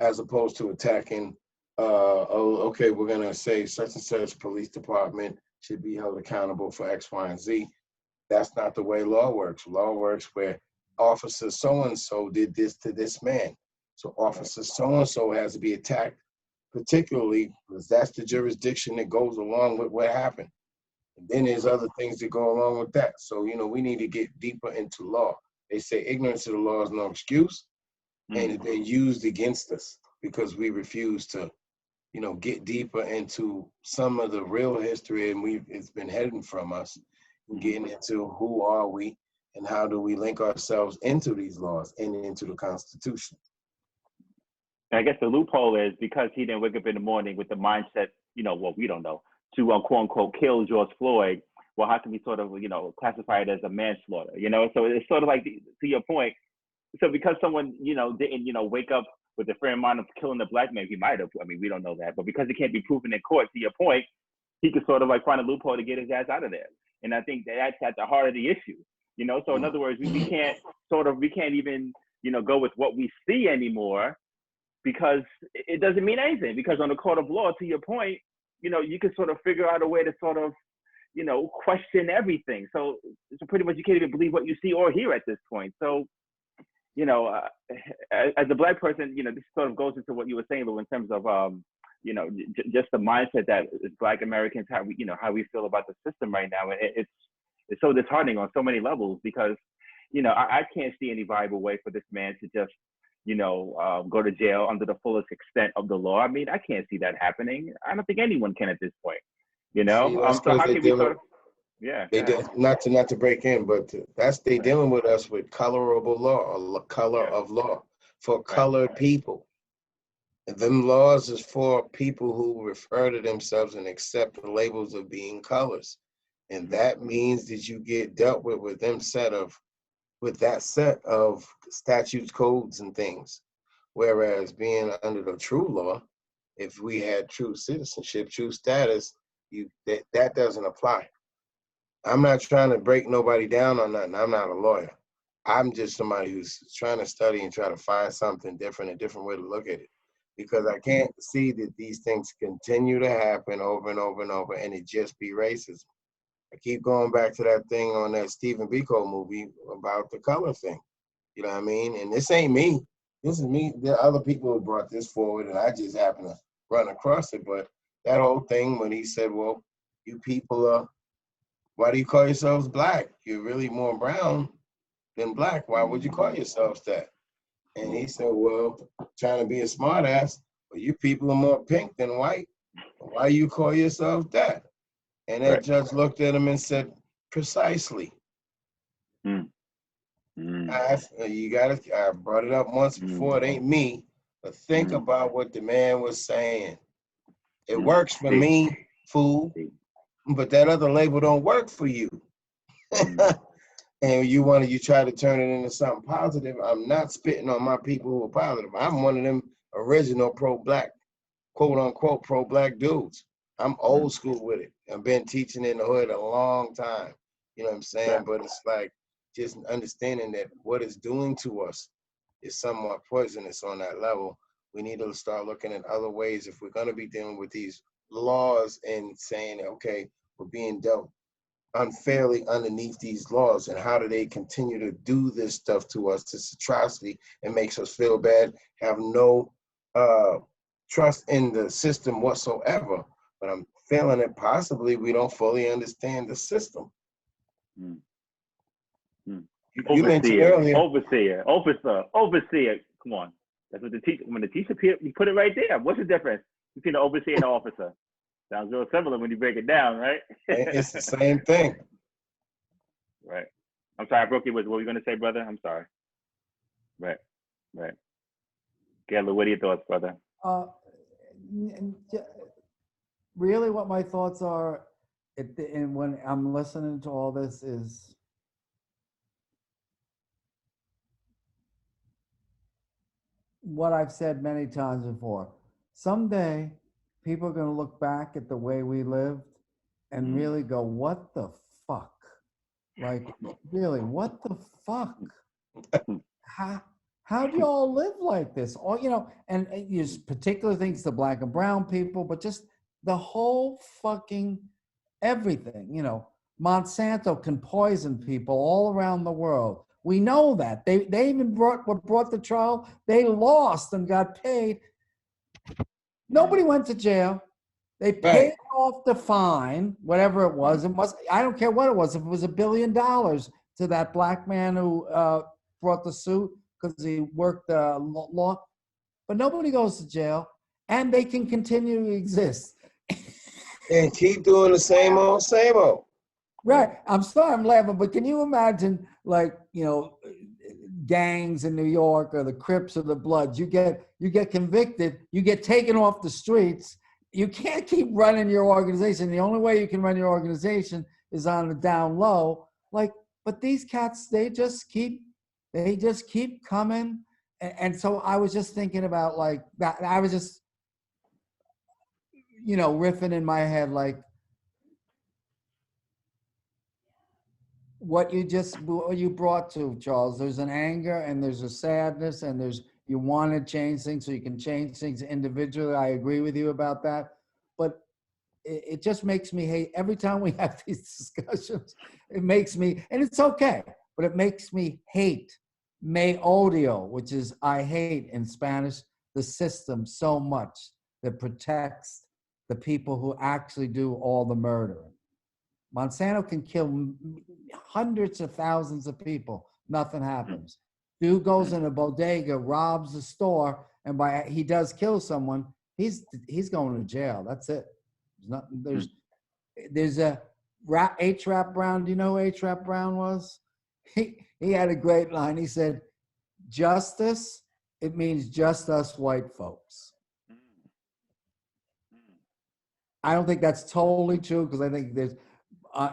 as opposed to attacking, okay, we're going to say such and such police department should be held accountable for X, Y, and Z. That's not the way law works. Law works where officer so-and-so did this to this man. So officer so-and-so has to be attacked, particularly because that's the jurisdiction that goes along with what happened. And then there's other things that go along with that. So, you know, we need to get deeper into law. They say ignorance of the law is no excuse, and they're used against us because we refuse to, you know, get deeper into some of the real history, and it's been hidden from us. Getting into who are we and how do we link ourselves into these laws and into the Constitution. I guess the loophole is because he didn't wake up in the morning with the mindset, you know, well, we don't know, to quote unquote kill George Floyd. Well, how can we sort of, you know, classify it as a manslaughter, you know? So it's sort of like, to your point, so because someone, you know, didn't, you know, wake up with a fair amount of killing a black man, he might have, I mean, we don't know that, but because it can't be proven in court, to your point, he could sort of like find a loophole to get his ass out of there. And I think that's at the heart of the issue, you know? So in other words, we can't even, you know, go with what we see anymore because it doesn't mean anything. Because on the court of law, to your point, you know, you can sort of figure out a way to sort of, you know, question everything. So pretty much you can't even believe what you see or hear at this point. So, you know, as a black person, you know, this sort of goes into what you were saying, Lew, in terms of, you know, just the mindset that as Black Americans, how we feel about the system right now. And it's so disheartening on so many levels because, you know, I can't see any viable way for this man to just, you know, go to jail under the fullest extent of the law. I mean, I can't see that happening. I don't think anyone can at this point, you know? See, So how can we sort of, Yeah. They did not to break in, but that's they dealing with us with colorable law, or color of law for colored people. And them laws is for people who refer to themselves and accept the labels of being colors, and that means that you get dealt with them with that set of statutes, codes, and things. Whereas being under the true law, if we had true citizenship, true status, that doesn't apply. I'm not trying to break nobody down on nothing. I'm not a lawyer. I'm just somebody who's trying to study and try to find something different, a different way to look at it. Because I can't see that these things continue to happen over and over and over, and it just be racism. I keep going back to that thing on that Stephen Biko movie about the color thing. You know what I mean? And this ain't me. This is me. There are other people who brought this forward, and I just happen to run across it. But that whole thing when he said, well, you people are, why do you call yourselves black? You're really more brown than black. Why would you call yourselves that? And he said, well, trying to be a smart ass, well, you people are more pink than white. Why you call yourselves that? And that judge looked at him and said, precisely. I brought it up once before, it ain't me, but think about what the man was saying. It works for me, fool, but that other label don't work for you. And you try to turn it into something positive. I'm not spitting on my people who are positive. I'm one of them original pro-black, quote unquote, pro-black dudes. I'm old school with it. I've been teaching in the hood a long time. You know what I'm saying? But it's like just understanding that what it's doing to us is somewhat poisonous on that level. We need to start looking at other ways if we're going to be dealing with these laws and saying, okay, we're being dealt unfairly underneath these laws, and how do they continue to do this stuff to us, this atrocity, and makes us feel bad, have no trust in the system whatsoever. But I'm feeling that possibly we don't fully understand the system. You mentioned earlier. Overseer. Come on. That's what the teacher, when the teacher, you put it right there. What's the difference between the overseer and the officer? Sounds real similar when you break it down, right? It's the same thing. Right. I'm sorry, I broke you. What were you going to say, brother? I'm sorry. Right. Gayla, what are your thoughts, brother? Really what my thoughts are, and when I'm listening to all this, is what I've said many times before. Someday, people are going to look back at the way we lived and really go, what the fuck? Like, really, what the fuck? How do y'all live like this? Or, and there's particular things to black and brown people, but just the whole fucking everything, Monsanto can poison people all around the world. We know that. They even brought the trial. They lost and got paid. Nobody went to jail. They paid off the fine, whatever it was. I don't care what it was. If it was $1 billion to that black man who brought the suit because he worked law, but nobody goes to jail, and they can continue to exist. And keep doing the same old, same old. Right. I'm sorry I'm laughing, but can you imagine, gangs in New York or the Crips or the Bloods? You get convicted, you get taken off the streets. You can't keep running your organization. The only way you can run your organization is on the down low. But these cats, they just keep coming. And so I was just thinking about that. I was just, riffing in my head, what you brought to, Charles. There's an anger and there's a sadness and you want to change things so you can change things individually. I agree with you about that. But it just makes me hate every time we have these discussions. It makes me, and it's okay, but it makes me hate me odio, which is I hate in Spanish, the system so much that protects the people who actually do all the murdering. Monsanto can kill hundreds of thousands of people. Nothing happens. Dude goes in a bodega, robs a store, and he does kill someone. He's going to jail. That's it. H-Rap Brown. Do you know who H-Rap Brown was? He had a great line. He said, "Justice, it means just us white folks." I don't think that's totally true because I think there's,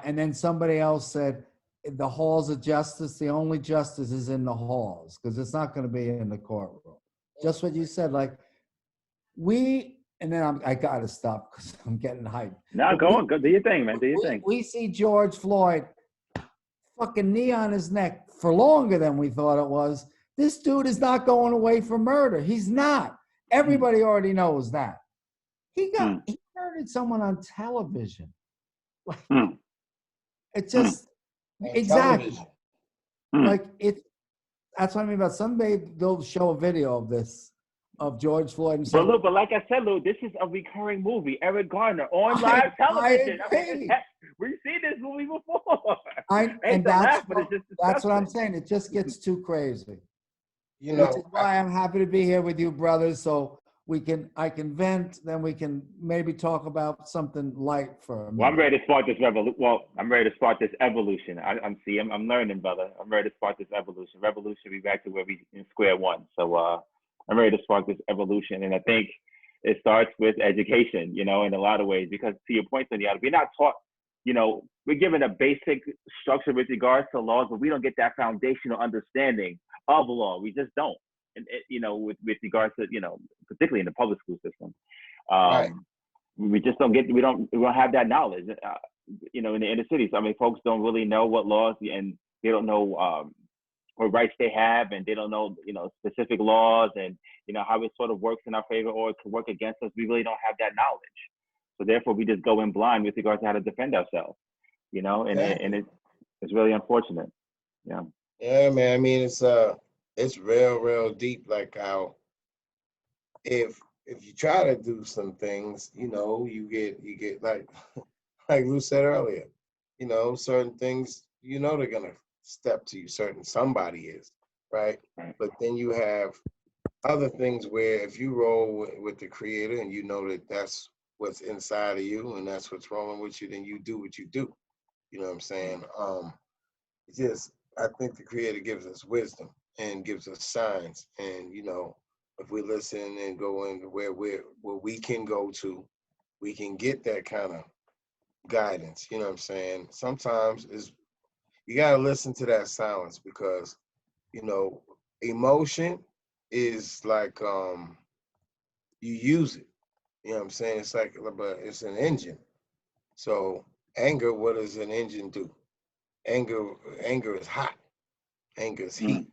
and then somebody else said, the halls of justice, the only justice is in the halls because it's not going to be in the courtroom. Just what you said, like and then I got to stop because I'm getting hyped. No, go on. Go do your thing, man. Do your thing. We see George Floyd fucking knee on his neck for longer than we thought it was. This dude is not going away for murder. He's not. Everybody already knows that. He murdered someone on television. Like, it just exactly television. like it. That's what I mean about someday they'll show a video of this of George Floyd and say, But like I said, Lou, this is a recurring movie. Eric Garner on live television. We've seen this movie before. And that's what I'm saying. It just gets too crazy. You know, which is why I'm happy to be here with you, brothers. So I can vent, then we can maybe talk about something light for a minute. Well, I'm ready to spark this revolution. Well, I'm ready to spark this evolution. I'm learning, brother. I'm ready to spark this evolution. Revolution, be back to where we in square one. So I'm ready to spark this evolution, and I think it starts with education. In a lot of ways, because to your point, Sundiata, we're not taught. We're given a basic structure with regards to laws, but we don't get that foundational understanding of law. We just don't. And with regards to particularly in the public school system, right. we just don't get. We don't have that knowledge. In the inner cities, I mean, folks don't really know what laws, and they don't know what rights they have, and they don't know specific laws, and how it sort of works in our favor or it can work against us. We really don't have that knowledge, so therefore we just go in blind with regards to how to defend ourselves. And it's really unfortunate. Yeah. Yeah, man. I mean, it's real deep. Like how if you try to do some things, you get like Lou said earlier, certain things, they're gonna step to you. Somebody is right, but then you have other things where if you roll with the creator and that that's what's inside of you and that's what's rolling with you, then you do what you do. You know what I'm saying? I think the creator gives us wisdom and gives us signs. And, if we listen and go into where we can go to, we can get that kind of guidance. You know what I'm saying? Sometimes you got to listen to that silence because, emotion is like, you use it. You know what I'm saying? It's like, it's an engine. So anger, what does an engine do? Anger is hot. Anger is heat.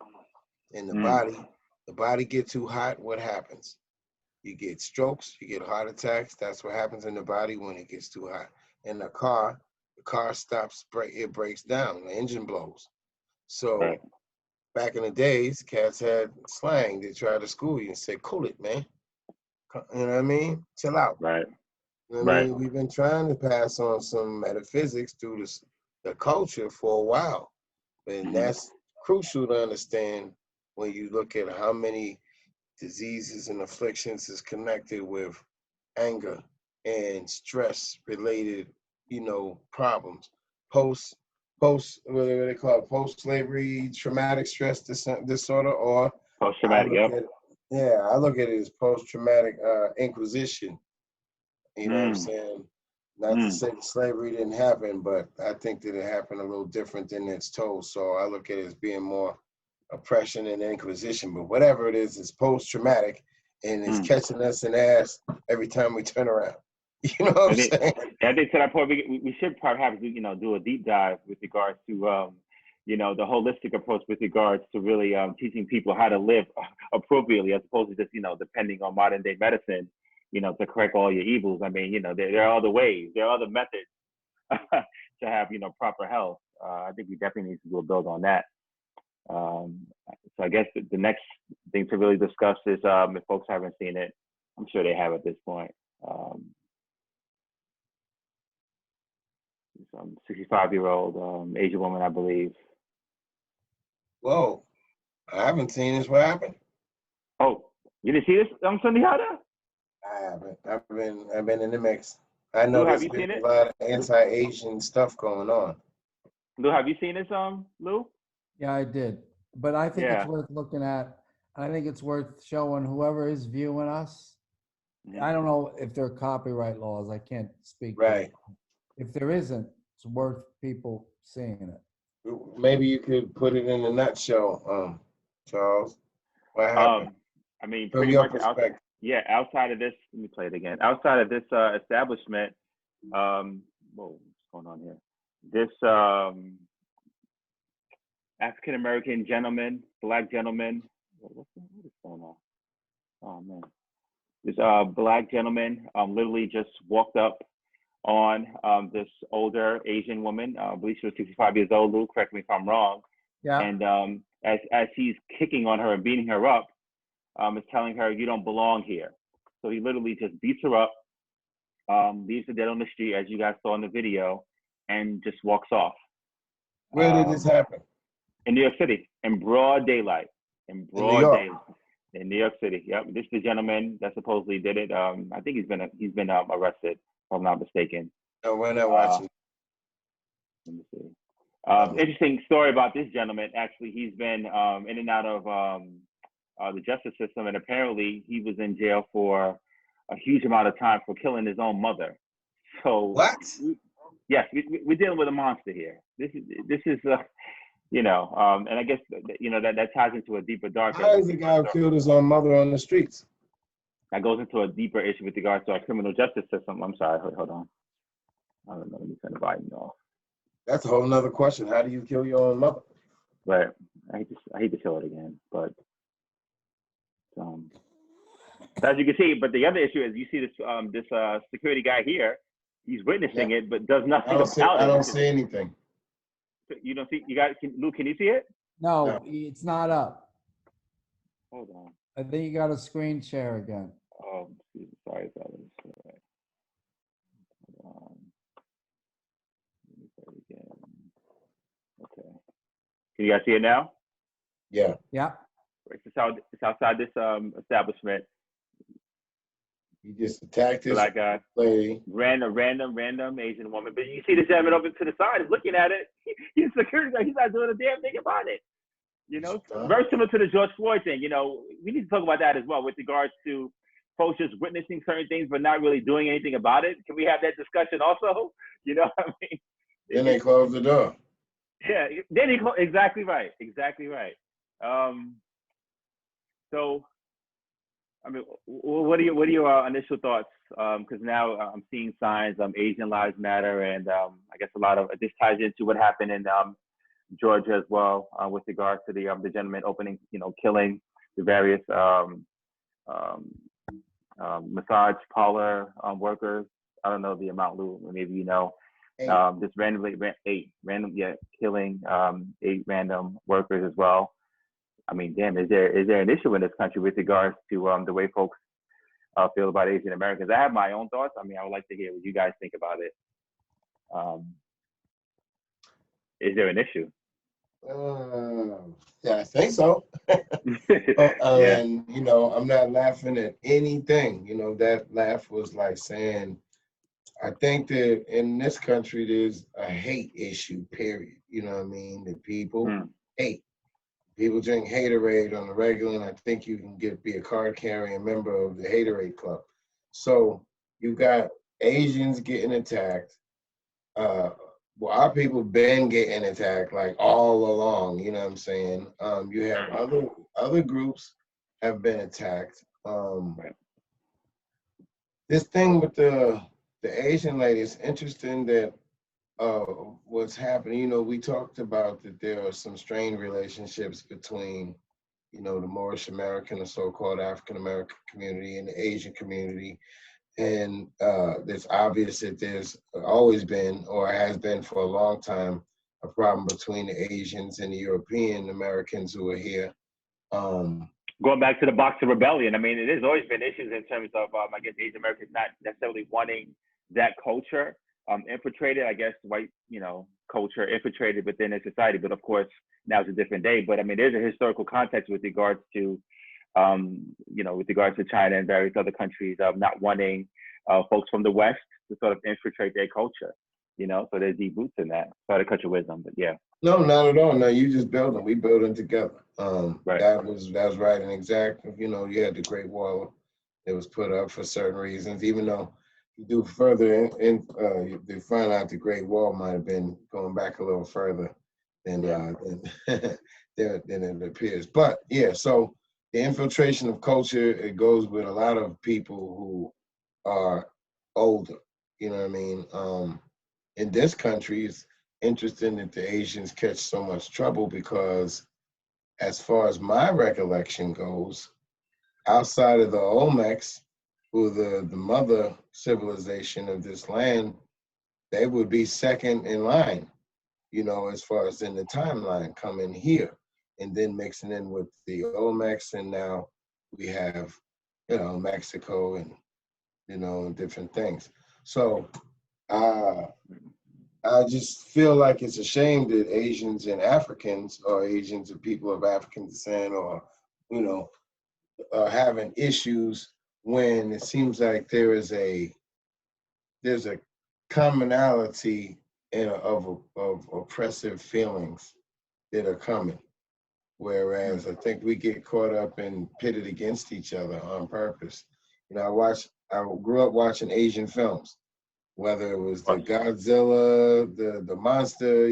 In the body get too hot, what happens? You get strokes, you get heart attacks. That's what happens in the body when it gets too hot. In the car stops, it breaks down, the engine blows. So back in the days, cats had slang. They tried to school you and say, cool it, man. You know what I mean? Chill out. Right. You know what I mean? We've been trying to pass on some metaphysics through the culture for a while. And that's crucial to understand when you look at how many diseases and afflictions is connected with anger and stress related, problems. Post what do they call it? Post-slavery traumatic stress disorder or post-traumatic, I look at it as post-traumatic inquisition. You know what I'm saying? Not to say that slavery didn't happen, but I think that it happened a little different than it's told. So I look at it as being more oppression and inquisition. But whatever it is, it's post-traumatic, and it's catching us in the ass every time we turn around. You know what I'm saying? I think to that point, we should perhaps do a deep dive with regards to the holistic approach with regards to really teaching people how to live appropriately, as opposed to just depending on modern day medicine. To correct all your evils. I mean, there are other ways, there are other methods to have, proper health. I think we definitely need to do a build on that. So I guess the next thing to really discuss is, if folks haven't seen it, I'm sure they have at this point. 65-year-old Asian woman, I believe. Whoa, I haven't seen this. What happened? Oh, you didn't see this, Sundiata? I haven't. I've been in the mix. I know Lou, have there's you been seen a it? lot of anti-Asian stuff going on. Lou, have you seen this, Lou? Yeah, I did. But I think it's Yeah. worth looking at. I think it's worth showing whoever is viewing us. Mhm. I don't know if there are copyright laws. I can't speak to Right. it. If there isn't, it's worth people seeing it. Maybe you could put it in a nutshell, Charles. What happened? I mean, From pretty your much perspective. outside of this, let me play it again. Outside of this establishment, whoa, what's going on here? This African American gentleman, black gentleman, what is going on? Oh man, this black gentleman literally just walked up on this older Asian woman. I believe she was 65 years old. Lou, correct me if I'm wrong. Yeah. And as he's kicking on her and beating her up, is telling her, "You don't belong here." So he literally just beats her up, leaves her dead on the street, as you guys saw in the video, and just walks off. Where did this happen? In New York City, in broad daylight. In New broad York? daylight. In New York City. Yep. This is the gentleman that supposedly did it. I think he's been arrested, if I'm not mistaken. No, we're not watching. Let me see. Interesting story about this gentleman. Actually, he's been in and out of the justice system, and apparently he was in jail for a huge amount of time for killing his own mother. So What? Yes, we're dealing with a monster here. This is you know, and I guess that ties into a deeper, darker. How is the guy who killed his own mother on the streets? That goes into a deeper issue with regards to our criminal justice system. I'm sorry, hold on. I don't know. Let me turn the volume off. That's a whole nother question. How do you kill your own mother? Right. I hate to show it again, but as you can see. But the other issue is you see this security guy here. He's witnessing it, but does nothing about it. I don't see anything. You don't see? You guys, Lou, can you see it? No, it's not up. Hold on. I think you got a screen share again. Oh, sorry, fellas. Hold on. Let me play it again. Okay. Can you guys see it now? Yeah. Yeah. It's outside this establishment. He just attacked his Like a lady. random Asian woman. But you see the gentleman over to the side is looking at it. He's a security guard. He's not doing a damn thing about it. You know, very similar to the George Floyd thing. You know, we need to talk about that as well with regards to folks just witnessing certain things but not really doing anything about it. Can we have that discussion also? You know what I mean? Then they closed the door. Yeah, then exactly right. So, I mean, what are your initial thoughts? Because now I'm seeing signs Asian Lives Matter, and I guess a lot of this ties into what happened in Georgia as well, with regards to the gentleman killing the various massage parlor workers. I don't know the amount, Lou, maybe you know. Just killing 8 random workers as well. I mean, damn, is there an issue in this country with regards to the way folks feel about Asian Americans? I have my own thoughts. I mean, I would like to hear what you guys think about it. Is there an issue? Yeah, I think so. And I'm not laughing at anything. That laugh was like saying, I think that in this country there's a hate issue, period. You know what I mean? That people hate. People drink Haterade on the regular, and I think you can be a card-carrying member of the Haterade Club. So you got Asians getting attacked. Well, our people been getting attacked like all along. You know what I'm saying? You have other groups have been attacked. This thing with the Asian lady is interesting. That what's happening. We talked about that there are some strained relationships between, the Moorish American or so-called African American community and the Asian community. And it's obvious that there's always been, or has been for a long time, a problem between the Asians and the European Americans who are here. Going back to the Boxer Rebellion, I mean, there's always been issues in terms of, I guess, Asian Americans not necessarily wanting that culture infiltrated. I guess white, culture infiltrated within their society. But of course, now it's a different day. But I mean, there's a historical context with regards to with regards to China and various other countries not wanting folks from the West to sort of infiltrate their culture. So there's deep roots in that. Sorry to cut your wisdom, but yeah. No, not at all. No, you just building. We building together. Right. That was right and exact. You had the Great Wall that was put up for certain reasons. Even though you do further you find out the Great Wall might have been going back a little further than than it appears. But yeah, so the infiltration of culture, it goes with a lot of people who are older. You know what I mean? In this country, it's interesting that the Asians catch so much trouble because, as far as my recollection goes, outside of the Olmecs, who are the mother civilization of this land, they would be second in line, as far as in the timeline coming here and then mixing in with the Olmecs. And now we have, Mexico and, different things. So, I just feel like it's a shame that Asians and Africans, or Asians and people of African descent, or, are having issues when it seems like there's a commonality of oppressive feelings that are coming. Whereas I think we get caught up and pitted against each other on purpose. I grew up watching Asian films, whether it was the Godzilla, the monster,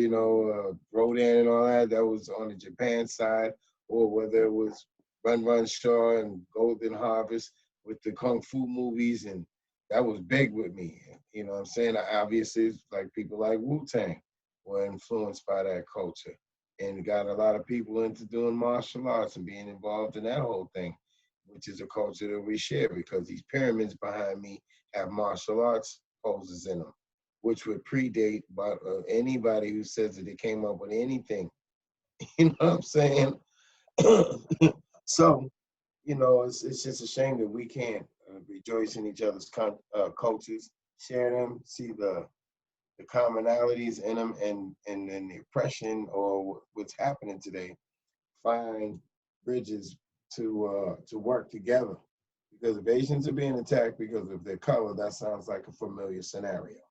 Rodan and all that was on the Japan side, or whether it was Run Run Shaw and Golden Harvest with the Kung Fu movies, and that was big with me. You know what I'm saying? Obviously, like people like Wu-Tang were influenced by that culture and got a lot of people into doing martial arts and being involved in that whole thing, which is a culture that we share, because these pyramids behind me have martial arts poses in them, which would predate anybody who says that they came up with anything. You know what I'm saying? So, it's just a shame that we can't rejoice in each other's cultures, share them, see the commonalities in them, and then the oppression or what's happening today, find bridges to work together. Because if Asians are being attacked because of their color, that sounds like a familiar scenario.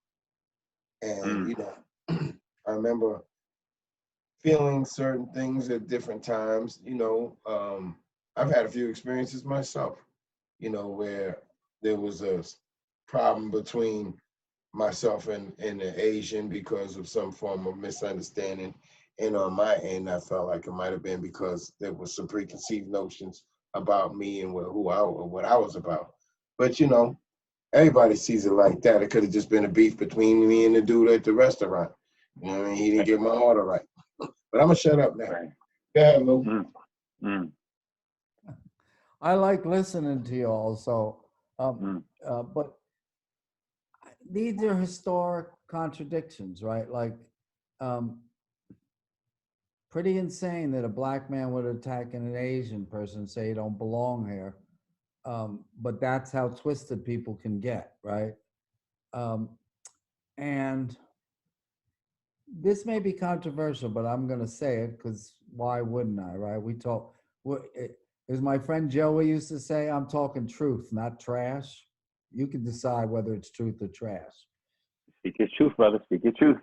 And, I remember feeling certain things at different times. I've had a few experiences myself, where there was a problem between myself and an Asian because of some form of misunderstanding. And on my end, I felt like it might have been because there was some preconceived notions about me and what I was about. But everybody sees it like that. It could have just been a beef between me and the dude at the restaurant. You know what I mean? He didn't get my order right. But I'm gonna shut up now. Right. Go ahead, Lou. I like listening to you all. So, but these are historic contradictions, right? Like, pretty insane that a black man would attack an Asian person and say you don't belong here. But that's how twisted people can get, right? And this may be controversial, but I'm going to say it because why wouldn't I, right? As my friend Joey used to say, I'm talking truth, not trash. You can decide whether it's truth or trash. Speak your truth, brother. Speak your truth.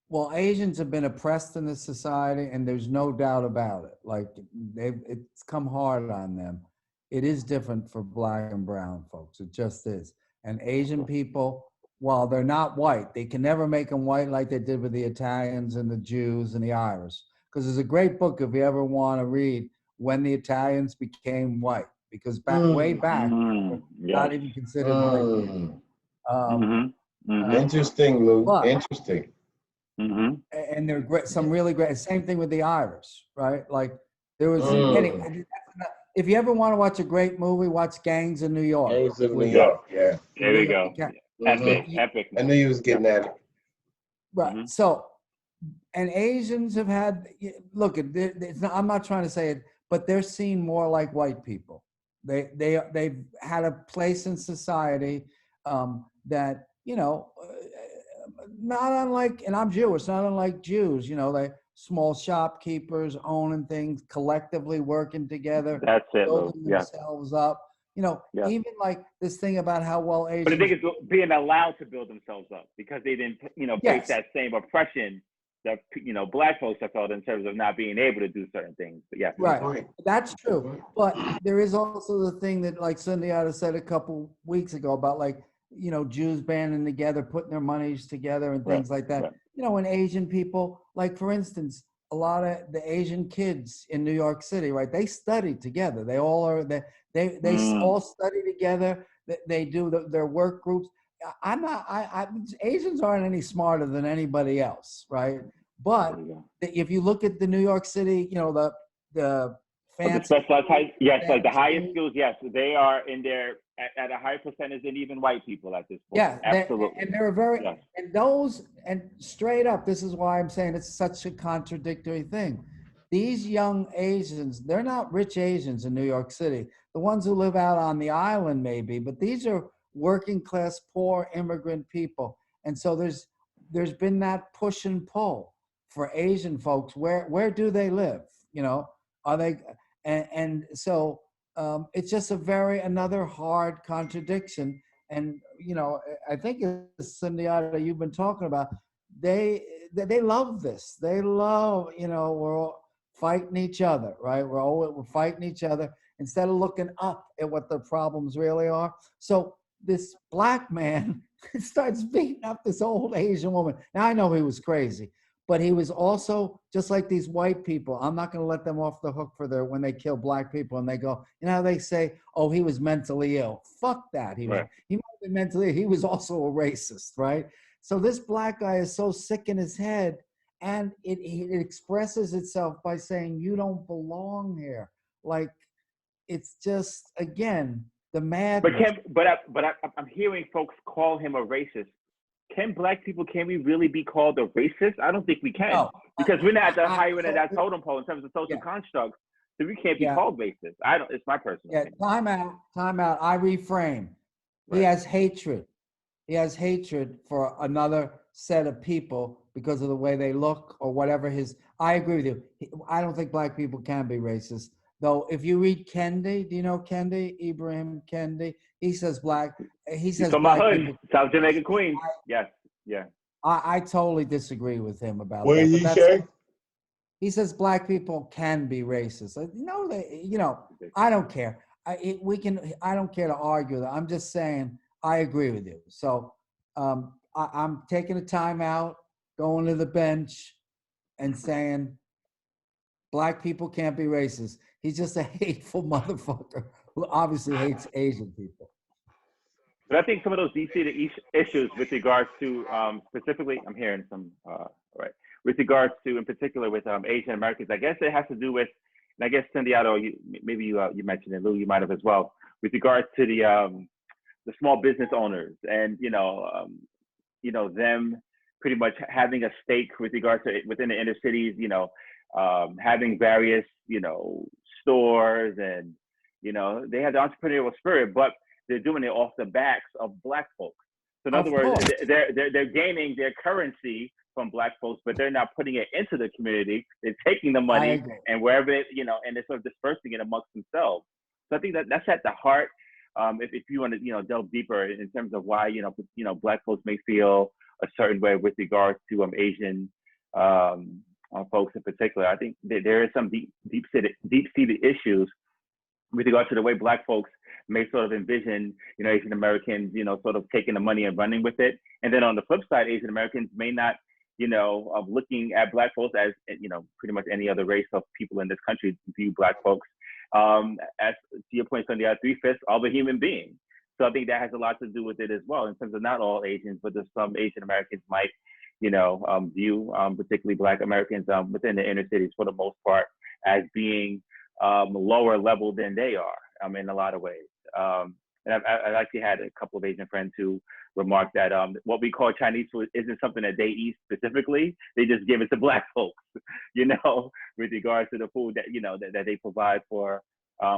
Well, Asians have been oppressed in this society, and there's no doubt about it. Like, it's come hard on them. It is different for black and brown folks. It just is. And Asian people, while they're not white, they can never make them white like they did with the Italians and the Jews and the Irish. Because there's a great book, if you ever want to read, When the Italians Became White. Because way back, not even considered white. Interesting, Lou. Interesting. And they're great. Some really great. Same thing with the Irish, right? Like there was. If you ever want to watch a great movie, watch Gangs in New York. Gangs of New York. Yeah. There we go. Epic. I knew you was getting at it. Right. So, and Asians have had. Look, I'm not trying to say it, but they're seen more like white people. They've had a place in society that not unlike, and I'm Jewish, not unlike Jews. small shopkeepers owning things, collectively working together, That's it, Lou. building Yeah, themselves up. yeah. Even like this thing about how well But the Asians. thing is being allowed to build themselves up because they didn't, face Yes, that same oppression that, Black folks have felt in terms of not being able to do certain things. But yeah. Good right. point. That's Good true. point. But there is also the thing that, like Sundiata said a couple weeks ago about, like, Jews banding together, putting their monies together and Right, things like that. right. And Asian people, like, for instance, a lot of the Asian kids in New York City, right? They study together. They all are, all study together. They do their work groups. I'm not, Asians aren't any smarter than anybody else, right? But if you look at the New York City, the But the fancy specialized high, yes, like the highest schools, schools, yes, they are in there at a higher percentage than even white people at this point. yeah, Absolutely. and they're very, Yes. and straight up, this is why I'm saying it's such a contradictory thing. These young Asians, they're not rich Asians in New York City. The ones who live out on the island, maybe, but these are working class, poor immigrant people. And so there's been that push and pull for Asian folks. Where do they live? Are they, and so it's just another hard contradiction. And I think it's Sundiata you've been talking about. They love this. They love, we're all fighting each other, right? We're fighting each other instead of looking up at what the problems really are. So this black man starts beating up this old Asian woman. Now I know he was crazy, but he was also just like these white people. I'm not going to let them off the hook for when they kill black people and they go, they say, oh, he was mentally ill. Fuck that. He might have been mentally ill. He was also a racist, right? So this black guy is so sick in his head, and it expresses itself by saying, you don't belong here. Like, it's just, again, the madness. I'm hearing folks call him a racist. Can we really be called a racist? I don't think we can, because we're not at the higher end of that totem pole in terms of social constructs. So we can't be called racist. It's my personal opinion. Time out. I reframe. Right. He has hatred. He has hatred for another set of people because of the way they look or whatever I agree with you. I don't think black people can be racist. Though, if you read Kendi, do you know Kendi? Ibrahim Kendi? He says black people. South Jamaica Queen. Yes, yeah. I totally disagree with him about what that. What did he say? He says black people can be racist. I don't care. I don't care to argue that. I'm just saying I agree with you. So I'm taking a time out, going to the bench, and saying black people can't be racist. He's just a hateful motherfucker who obviously hates Asian people. But I think some of those deep-seated issues with regards to specifically, I'm hearing some, right, with regards to, in particular, with Asian Americans, I guess it has to do with, and I guess Sundiata, you mentioned it, Lew, you might have as well, with regards to the small business owners and, them pretty much having a stake with regards to within the inner cities, having various, stores and, they have the entrepreneurial spirit, but they're doing it off the backs of black folks. So in other words, they're gaining their currency from black folks, but they're not putting it into the community. They're taking the money and wherever it, and they're sort of dispersing it amongst themselves. So I think that's at the heart. If you want to, delve deeper in terms of why, black folks may feel a certain way with regards to Asian folks in particular, I think there is some deep-seated issues with regard to the way black folks may sort of envision, Asian Americans, sort of taking the money and running with it. And then on the flip side, Asian Americans may not, looking at black folks as, pretty much any other race of people in this country view black folks as, to your point, Sunday, 3/5 of a human being. So I think that has a lot to do with it as well, in terms of not all Asians, but there's some Asian Americans might, view particularly black Americans within the inner cities for the most part as being lower level than they are in a lot of ways. And I've actually had a couple of Asian friends who remarked that what we call Chinese food isn't something that they eat specifically. They just give it to black folks, with regards to the food that, that they provide for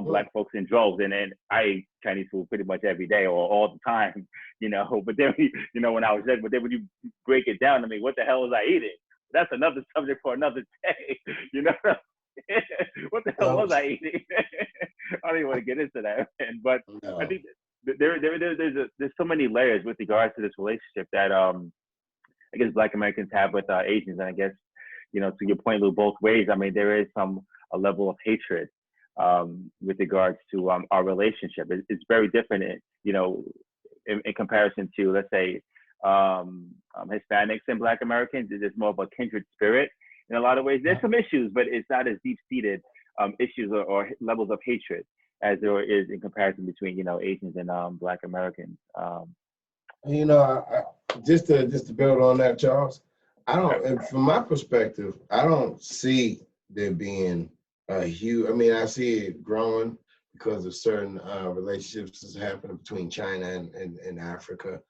black folks in droves. And then I eat Chinese food pretty much every day or all the time, but then, when I was young, but then when you break it down, what the hell was I eating? that's another subject for another day. You know, what the hell was I eating? I don't even want to get into that, man. But I think there's so many layers with regards to this relationship that I guess Black Americans have with Asians, and I guess, you know, to your point, Lou, both ways. I mean, there is a level of hatred with regards to our relationship. It's very different, you know, in comparison to, let's say, Hispanics and Black Americans. There's more of a kindred spirit in a lot of ways. There's some issues, but it's not as deep-seated issues or levels of hatred as there is in comparison between, you know, Asians and Black Americans. You know, just to build on that, Charles, I don't, from my perspective, I don't see there being a huge, I mean, I see it growing because of certain relationships that's happening between China and Africa.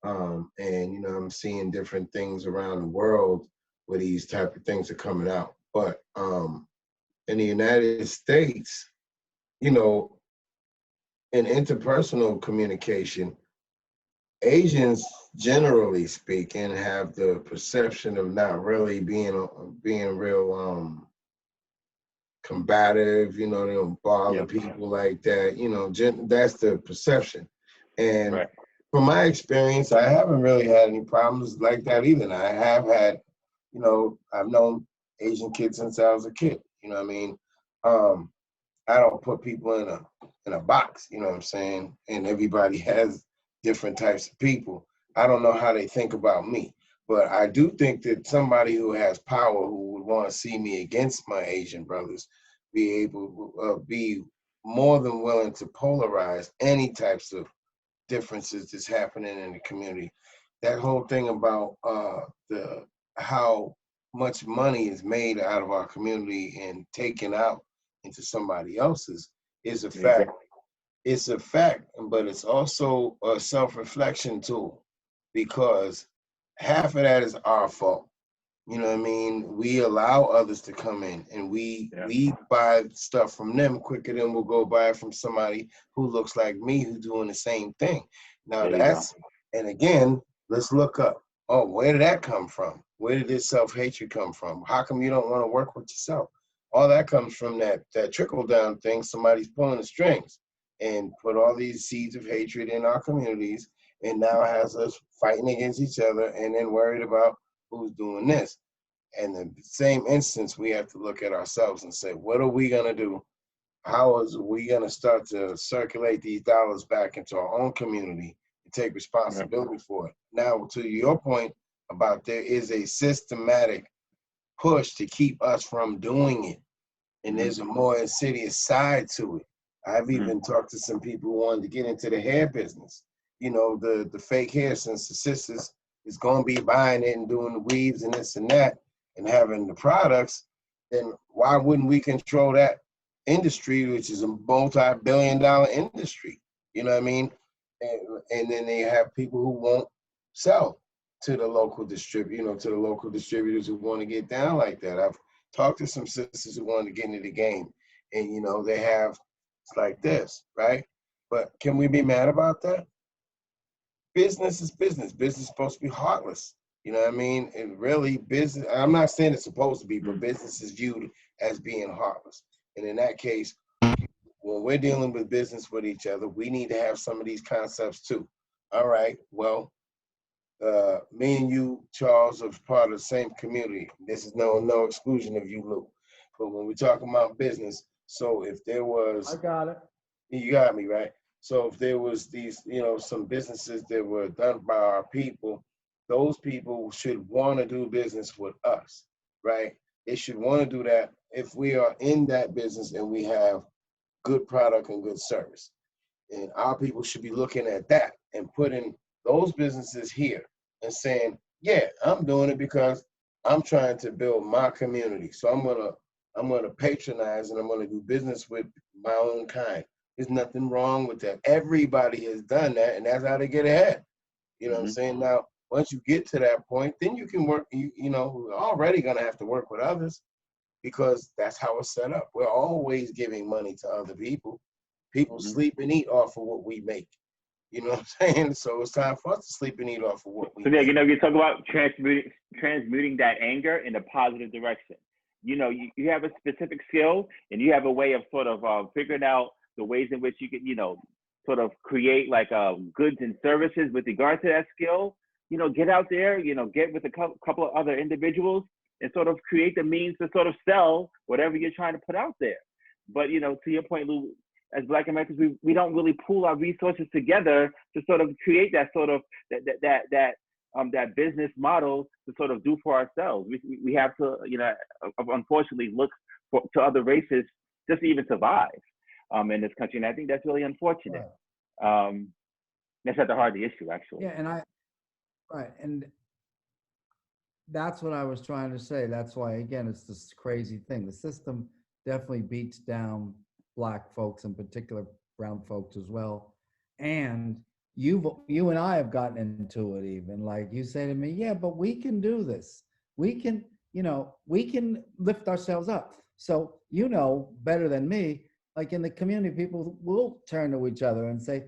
And, you know, I'm seeing different things around the world where these type of things are coming out. But in the United States, you know, in interpersonal communication, Asians, generally speaking, have the perception of not really being real combative. You know, they don't bother people like that. You know, that's the perception. And from my experience, I haven't really had any problems like that either. And I have had, you know, I've known Asian kids since I was a kid. You know what I mean? I don't put people in a box. You know what I'm saying? And everybody has different types of people. I don't know how they think about me, but I do think that somebody who has power, who would want to see me against my Asian brothers, be able to be more than willing to polarize any types of differences that's happening in the community. That whole thing about how much money is made out of our community and taken out into somebody else's is a fact. It's a fact, but it's also a self-reflection tool, because half of that is our fault. You know what I mean? We allow others to come in, and we buy stuff from them quicker than we'll go buy it from somebody who looks like me, who's doing the same thing. Now and again, let's look up. Oh, where did that come from? Where did this self-hatred come from? How come you don't want to work with yourself? All that comes from that trickle-down thing. Somebody's pulling the strings and put all these seeds of hatred in our communities, and now has us fighting against each other and then worried about who's doing this. And in the same instance, we have to look at ourselves and say, what are we going to do? How is we going to start to circulate these dollars back into our own community and take responsibility for it? Now, to your point about there is a systematic push to keep us from doing it, and there's a more insidious side to it. I've even talked to some people who wanted to get into the hair business. You know, the fake hair, since the sisters is going to be buying it and doing the weaves and this and that and having the products, then why wouldn't we control that industry, which is a multi-billion-dollar industry? You know what I mean? And then they have people who won't sell to the local to the local distributors who want to get down like that. I've talked to some sisters who want to get into the game, and you know, they have, it's like this, right? But can we be mad about that? Business is business. Business is supposed to be heartless. You know what I mean? And really, business, I'm not saying it's supposed to be, but business is viewed as being heartless. And in that case, when we're dealing with business with each other, we need to have some of these concepts too. All right, well, me and you, Charles, are part of the same community. This is no exclusion of you, Lew. But when we're talking about business, so if there was, I got it. You got me, right? So if there was these, you know, some businesses that were done by our people, those people should want to do business with us, right? They should want to do that if we are in that business and we have good product and good service. And our people should be looking at that and putting those businesses here and saying, yeah, I'm doing it because I'm trying to build my community. So I'm gonna patronize and I'm gonna do business with my own kind. There's nothing wrong with that. Everybody has done that, and that's how they get ahead. You know what I'm saying? Now, once you get to that point, then you can work, you know, we're already gonna have to work with others because that's how it's set up. We're always giving money to other people. People sleep and eat off of what we make. You know what I'm saying? So it's time for us to sleep and eat off of what we make. You know, you talk about transmuting that anger in a positive direction. You know, you have a specific skill and you have a way of sort of figuring out the ways in which you can, you know, sort of create like goods and services with regard to that skill. You know, get out there, you know, get with a couple of other individuals and sort of create the means to sort of sell whatever you're trying to put out there. But, you know, to your point, Lew, as Black Americans, we don't really pool our resources together to sort of create that sort of that business model to sort of do for ourselves. We have to, you know, unfortunately look to other races just to even survive in this country. And I think that's really unfortunate. Right. That's at the heart of the issue, actually. Yeah, and that's what I was trying to say. That's why, again, it's this crazy thing. The system definitely beats down Black folks, in particular brown folks as well. And you and I have gotten into it even. Like you say to me, yeah, but we can do this. We can, you know, we can lift ourselves up. So, you know, better than me, like in the community, people will turn to each other and say,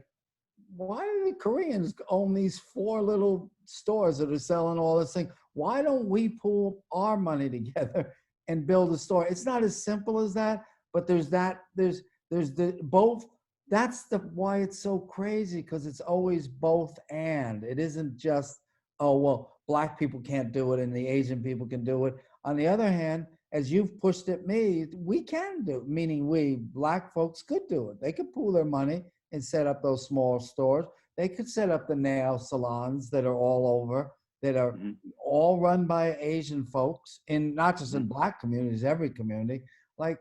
why do the Koreans own these 4 little stores that are selling all this thing? Why don't we pool our money together and build a store? It's not as simple as that, but there's the both. That's why it's so crazy, because it's always both and. It isn't just, oh, well, Black people can't do it and the Asian people can do it. On the other hand, as you've pushed at me, we can do, meaning we, Black folks could do it. They could pool their money and set up those small stores. They could set up the nail salons that are all over, that are all run by Asian folks, in not just in Black communities, every community. Like,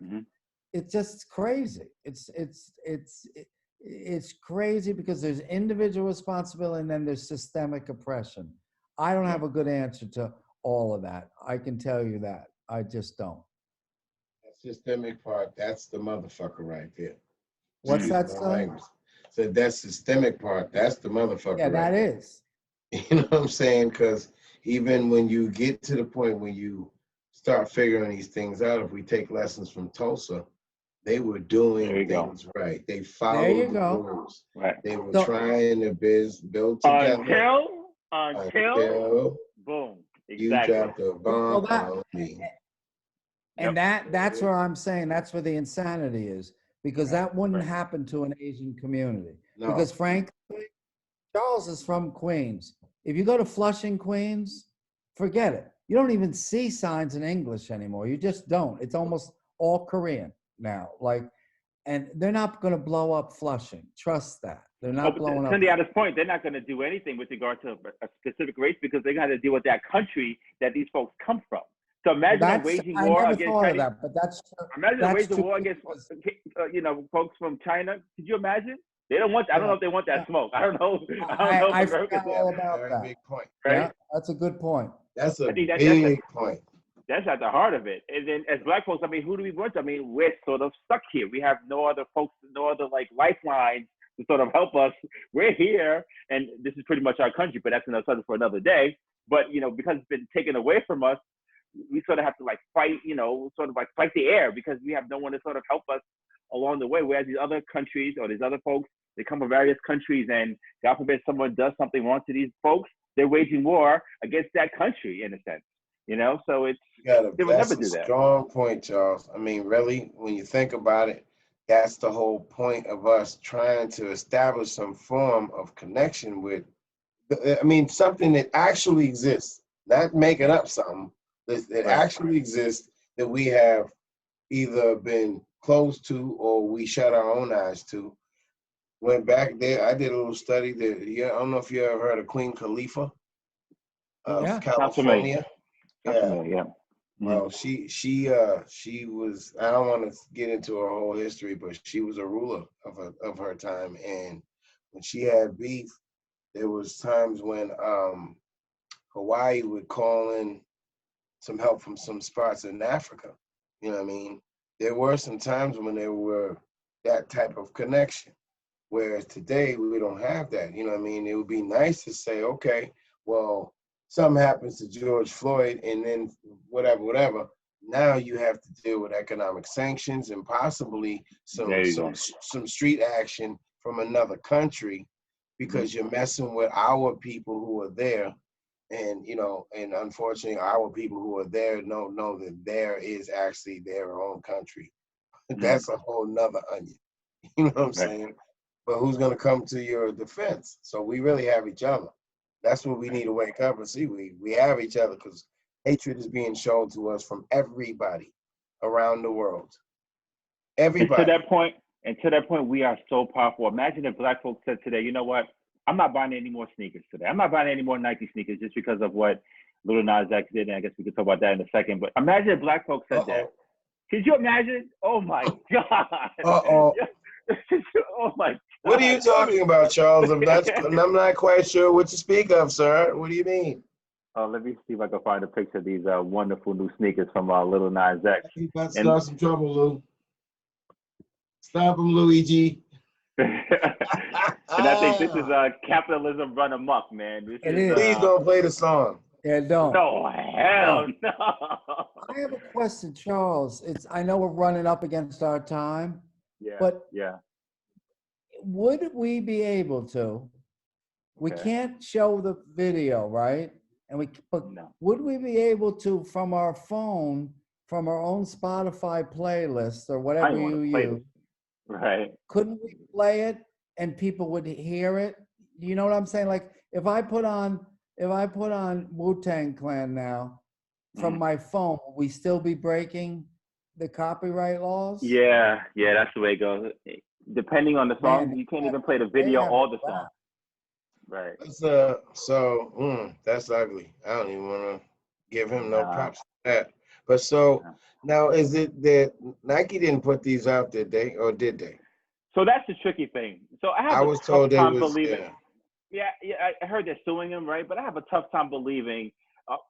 it's just crazy. It's crazy because there's individual responsibility and then there's systemic oppression. I don't have a good answer to all of that. I can tell you that. I just don't. That systemic part, that's the motherfucker right there. What's that, son? So that systemic part, that's the motherfucker. Yeah, that right is. You know what I'm saying? Because even when you get to the point when you start figuring these things out, if we take lessons from Tulsa, they were doing things right. They followed the rules. Right. They were trying to build together. Until boom. Exactly. You dropped a bomb on me. And that's where I'm saying that's where the insanity is, because that wouldn't happen to an Asian community. No. Because frankly, Charles is from Queens. If you go to Flushing, Queens, forget it. You don't even see signs in English anymore. You just don't. It's almost all Korean now. Like, and they're not going to blow up Flushing. Trust that. They're not blowing up. Sundiata's point, they're not going to do anything with regard to a specific race because they got to deal with that country that these folks come from. So imagine waging war against China. But that's imagine waging war against folks from China. Could you imagine? They don't want. I don't know if they want that smoke. I don't know. I forgot all about that. Big point. Right? Yeah, that's a good point. That's a big point. That's at the heart of it. And then as Black folks, I mean, who do we want? I mean, we're sort of stuck here. We have no other folks, no other like lifelines to sort of help us. We're here, and this is pretty much our country. But that's another subject for another day. But because it's been taken away from us, we sort of have to like fight, sort of like fight the air because we have no one to sort of help us along the way. Whereas these other countries or these other folks, they come from various countries, and God forbid someone does something wrong to these folks, they're waging war against that country in a sense. So it's they would never do that. Strong point, Charles. I mean, really, when you think about it, that's the whole point of us trying to establish some form of connection with. I mean, something that actually exists, not making up something that actually exists that we have either been close to or we shut our own eyes to. Went back there. I did a little study that I don't know if you ever heard of Queen Khalifa of California. Yeah. Well, she was. I don't want to get into her whole history, but she was a ruler of her time, and when she had beef, there was times when Hawaii would call in some help from some spots in Africa. You know what I mean? There were some times when there were that type of connection. Whereas today, we don't have that. You know what I mean? It would be nice to say, okay, well, something happens to George Floyd and then whatever. Now you have to deal with economic sanctions and possibly some street action from another country because you're messing with our people who are there. And and unfortunately, our people who are there don't know that there is actually their own country. That's a whole nother onion. You know what I'm Right. saying? But who's gonna come to your defense? So we really have each other. That's what we need to wake up and see. We have each other, because hatred is being shown to us from everybody around the world. And Everybody. to that point, we are so powerful. Imagine if Black folks said today, you know what? I'm not buying any more sneakers today. I'm not buying any more Nike sneakers just because of what Lil Nas X did. And I guess we could talk about that in a second. But imagine if Black folks said that. Could you imagine? Oh my God. Uh-oh. Oh my God. What are you talking about, Charles? I'm not quite sure what you speak of, sir. What do you mean? Let me see if I can find a picture of these wonderful new sneakers from Lil Nas X. You about to start some trouble, Lou. Stop him, Luigi. And I think this is capitalism run amok, man. This is. Please don't play the song. Yeah, don't. No, hell no. I have a question, Charles. I know we're running up against our time. Yeah. But yeah. Would we be able to? We Okay. can't show the video, right? But No. would we be able to, from our phone, from our own Spotify playlist or whatever you use, right? Couldn't we play it and people would hear it? You know what I'm saying? Like if I put on Wu-Tang Clan now from my phone, will we still be breaking the copyright laws? Yeah, that's the way it goes. Depending on the song, you can't even play the video or the song. Right. That's ugly. I don't even want to give him no props for that. But now, is it that Nike didn't put these out, did they, or did they? So that's the tricky thing. So I was told time believing. Yeah, I heard they're suing him, right? But I have a tough time believing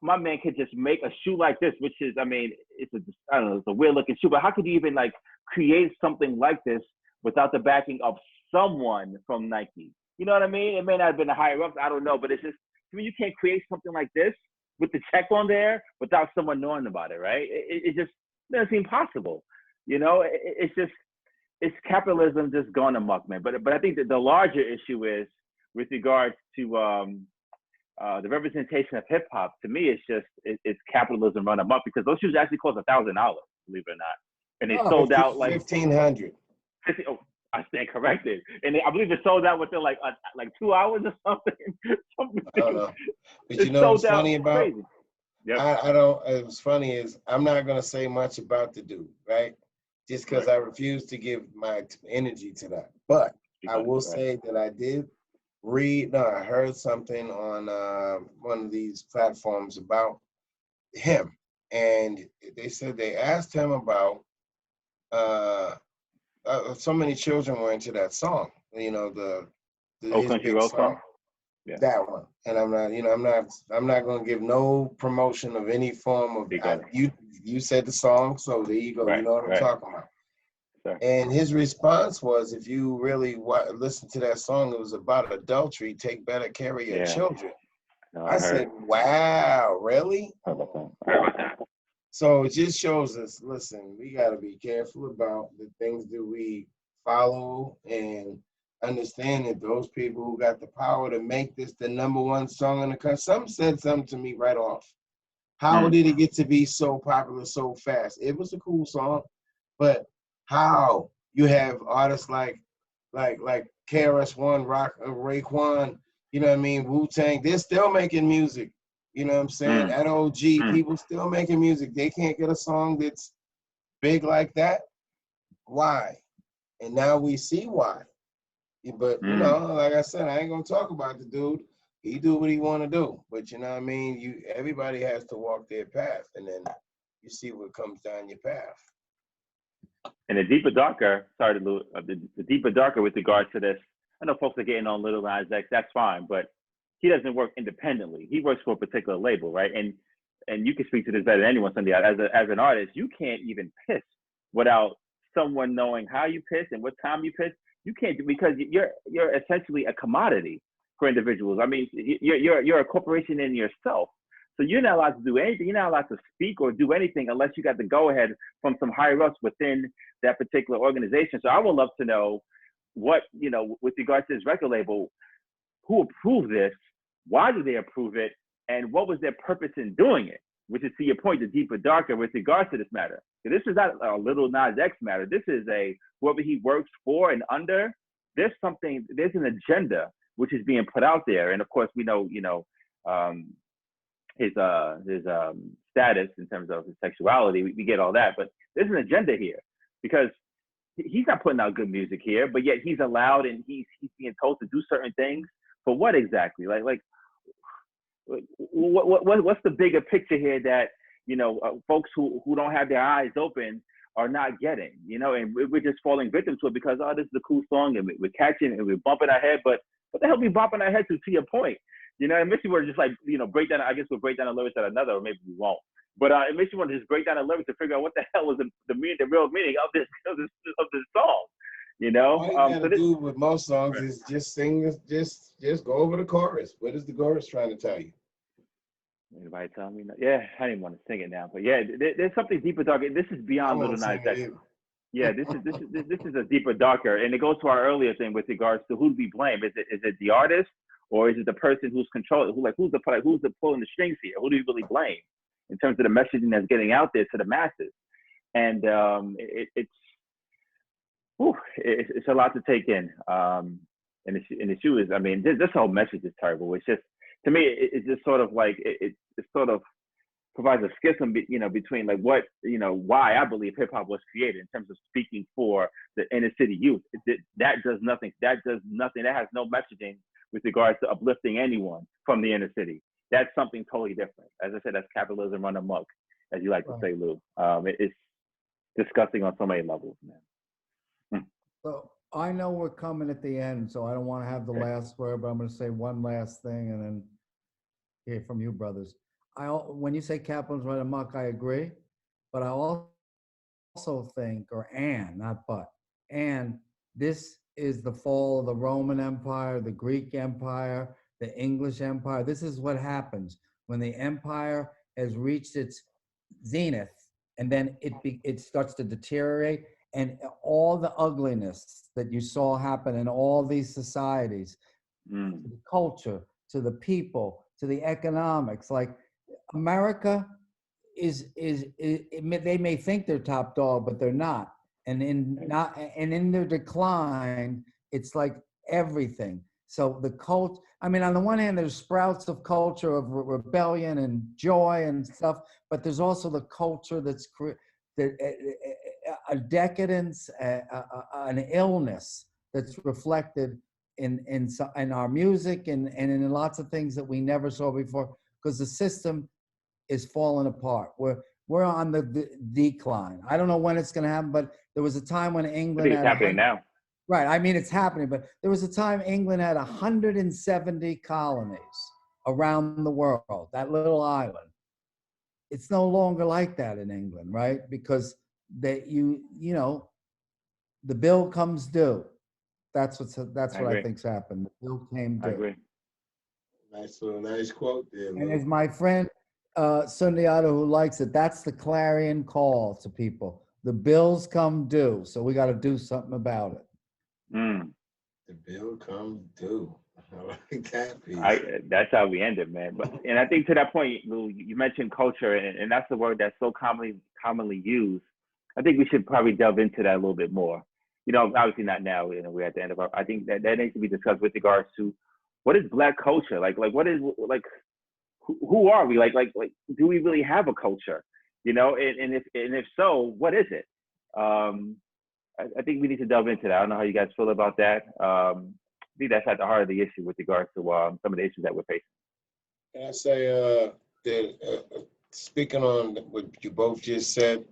my man could just make a shoe like this, which is, I mean, it's a weird looking shoe, but how could you even like create something like this without the backing of someone from Nike? You know what I mean? It may not have been a higher ups, I don't know, but it's just, I mean, you can't create something like this with the check on there without someone knowing about it, right? It just doesn't seem possible. You know, it's capitalism just gone amok, man. But I think that the larger issue is with regards to the representation of hip hop. To me, it's capitalism run amok, because those shoes actually cost $1,000, believe it or not, and they sold out like 1,500. Oh, I stand corrected, and I believe it sold out within like 2 hours or something. I don't know, but you know what's funny about? Yep. I don't. What's funny is I'm not gonna say much about the dude, right? Just because I refuse to give my energy to that. But I will say that I did I heard something on one of these platforms about him, and they said they asked him about so many children were into that song, you know, the his Country big Road song. Yeah. That one. And I'm not going to give no promotion of any form of. You said the song, so there you go. Right, you know what I'm talking about. Sure. And his response was, if you really listen to that song, it was about adultery. Take better care of your children. No, I said, wow, really? I heard about that. So it just shows us, listen, we got to be careful about the things that we follow, and understand that those people who got the power to make this the #1 song in the country. Some said something to me right off. How did it get to be so popular so fast? It was a cool song, but how you have artists like KRS-One, Raekwon, you know what I mean, Wu-Tang, they're still making music. You know what I'm saying? At OG, people still making music. They can't get a song that's big like that. Why? And now we see why. But you know, like I said, I ain't gonna talk about the dude. He do what he want to do. But you know what I mean? Everybody has to walk their path, and then you see what comes down your path. And the deeper darker, the deeper darker with regards to this, I know folks are getting on Lil Nas X, that's fine, but he doesn't work independently. He works for a particular label, right? And you can speak to this better than anyone, Sundiata. As an artist, you can't even piss without someone knowing how you piss and what time you piss. You can't, because you're essentially a commodity for individuals. I mean, you're a corporation in yourself. So you're not allowed to do anything. You're not allowed to speak or do anything unless you got the go-ahead from some higher ups within that particular organization. So I would love to know what, you know, with regards to this record label, who approved this? Why did they approve it? and what was their purpose in doing it? Which is, to your point, the deeper, darker with regards to this matter. So this is not a Little Nas X matter. This is a whoever he works for and under. There's an agenda which is being put out there, and of course we know, his status in terms of his sexuality. We get all that, but there's an agenda here because he's not putting out good music here, but yet he's allowed and he's being told to do certain things for what exactly? Like what's the bigger picture here that folks who don't have their eyes open are not getting, and we're just falling victim to it because this is a cool song and we're catching and we're bumping our head, but what the hell we bumping our head to your point? It makes you want to just like, break down, I guess we'll break down the lyrics at another, or maybe we won't. But it makes you want to just break down the lyrics to figure out what the hell is the real meaning of this song, All you gotta do with most songs is just sing, just go over the chorus. What is the chorus trying to tell you? Anybody tell me? Yeah, I didn't want to sing it now, but yeah, there's something deeper, darker. This is beyond Little Nas X. Yeah, this is a deeper, darker, and it goes to our earlier thing with regards to who do we blame? Is it the artist, or is it the person who's controlling? Who's pulling the strings here? Who do you really blame in terms of the messaging that's getting out there to the masses? And it's a lot to take in. And the issue is, I mean, this whole message is terrible. It's just, to me, it's just sort of like it sort of provides a schism, between like what, why I believe hip hop was created in terms of speaking for the inner city youth. That does nothing. That has no messaging with regards to uplifting anyone from the inner city. That's something totally different. As I said, that's capitalism run amok, as you like to say, Lou. It's disgusting on so many levels, man. So I know we're coming at the end, so I don't want to have the last word, but I'm going to say one last thing and then hear from you, brothers. When you say capitalism run amok, I agree, but I also think, and this is the fall of the Roman Empire, the Greek Empire, the English Empire. This is what happens when the empire has reached its zenith, and then it starts to deteriorate, and all the ugliness that you saw happen in all these societies, to the culture, to the people, to the economics. Like America they may think they're top dog, but they're not. And in their decline, it's like everything. So the cult, I mean, on the one hand, there's sprouts of culture of rebellion and joy and stuff, but there's also the culture that's a decadence, an illness that's reflected in our music and in lots of things that we never saw before, because the system is falling apart. We're on the decline. I don't know when it's going to happen, but there was a time when England it's happening now. Right. I mean, it's happening, but there was a time England had 170 colonies around the world, that little island. It's no longer like that in England, right? Because the bill comes due. That's what I think's happened. The bill came due. I agree. Nice quote there. And as my friend Sundiata, who likes it, that's the clarion call to people. The bills come due, so we got to do something about it. The bill comes due. I like that piece. That's how we end it, man. And I think to that point, Lou, you mentioned culture, and that's the word that's so commonly used. I think we should probably delve into that a little bit more. Obviously not now. We're at the end of I think that needs to be discussed with regards to what is Black culture like. What is like? Who are we? Like, do we really have a culture? And if so, what is it? I think we need to delve into that. I don't know how you guys feel about that. I think that's at the heart of the issue with regards to some of the issues that we're facing. Can I say that speaking on what you both just said,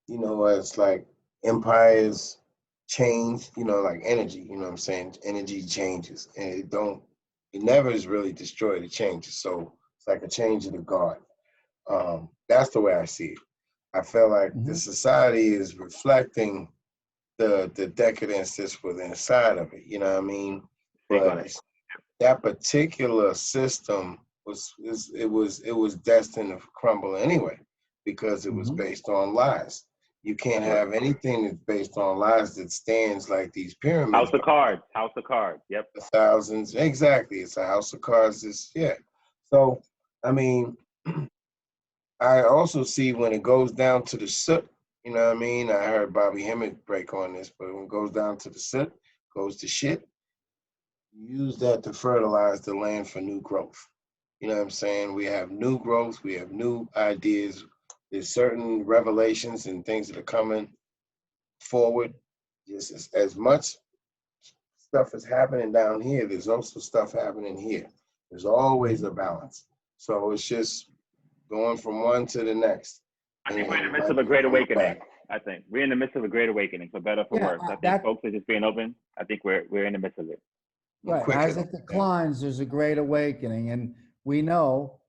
it's like empires change, like energy, you know what I'm saying? Energy changes, and it never is really destroyed, it changes. So it's like a change of the guard. That's the way I see it. I feel like the society is reflecting the decadence that's within inside of it, you know what I mean? But that particular system was destined to crumble anyway, because it was based on lies. You can't have anything that's based on lies that stands like these pyramids. House of cards. Yep. Thousands, exactly. It's a house of cards. So I mean, I also see when it goes down to the soot, you know what I mean? I heard Bobby Hemmett break on this, but when it goes down to the soot, goes to shit, use that to fertilize the land for new growth. You know what I'm saying? We have new growth, we have new ideas. There's certain revelations and things that are coming forward. Just as much stuff is happening down here, there's also stuff happening here. There's always a balance. So it's just going from one to the next. I think we're in the midst of a great awakening. I think we're in the midst of a great awakening, for better or for worse. I think folks are just being open. I think we're in the midst of it. Right. As it declines, there's a great awakening, and we know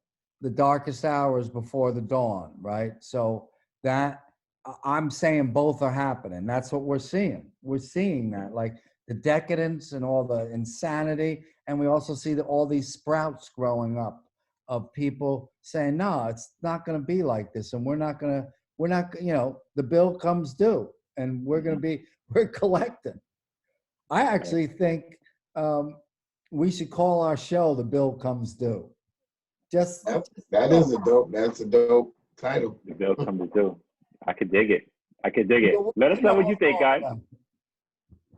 the darkest hours before the dawn, right? So that I'm saying both are happening. That's what we're seeing. We're seeing that, like the decadence and all the insanity, and we also see that all these sprouts growing up of people saying, no, it's not going to be like this, and we're not, you know, the bill comes due, and we're collecting. I actually think we should call our show "The Bill Comes Due." That's a dope title. The bill comes due. I could dig it. Let us know what you think, guys.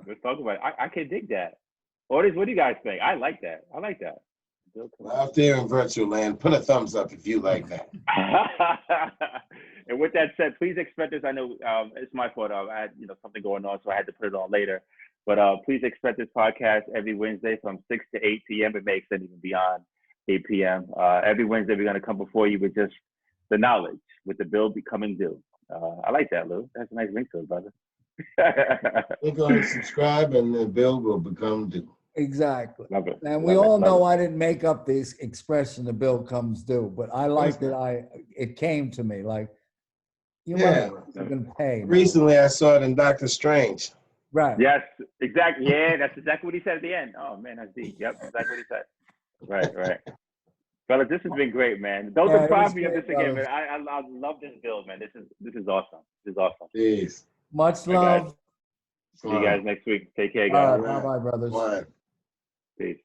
Let's talk about it. I can dig that. What do you guys think? I like that. Out there in virtual land, put a thumbs up if you like that. And with that said, please expect this. I know it's my fault. I had something going on, so I had to put it on later. But please expect this podcast every Wednesday from 6 to 8 p.m. It may extend even beyond 8 p.m. Every Wednesday, we're going to come before you with just the knowledge, with the bill becoming due. I like that, Lew. That's a nice link to it, brother. Click on subscribe, and the bill will become due. Exactly. Love it. And we all know I didn't make up this expression, "the bill comes due," but I like that it came to me like, you might even pay. Recently, I saw it in Doctor Strange. Right. Yes, exactly. Yeah, that's exactly what he said at the end. Oh man, that's deep. Yep, exactly what he said. Right. Fellas, this has been great, man. Don't deprive me of this again, man. I love this build, man. This is awesome. This is awesome. Peace. Much love. See you guys next week. Take care, guys. Bye-bye, brothers. Bye. Peace.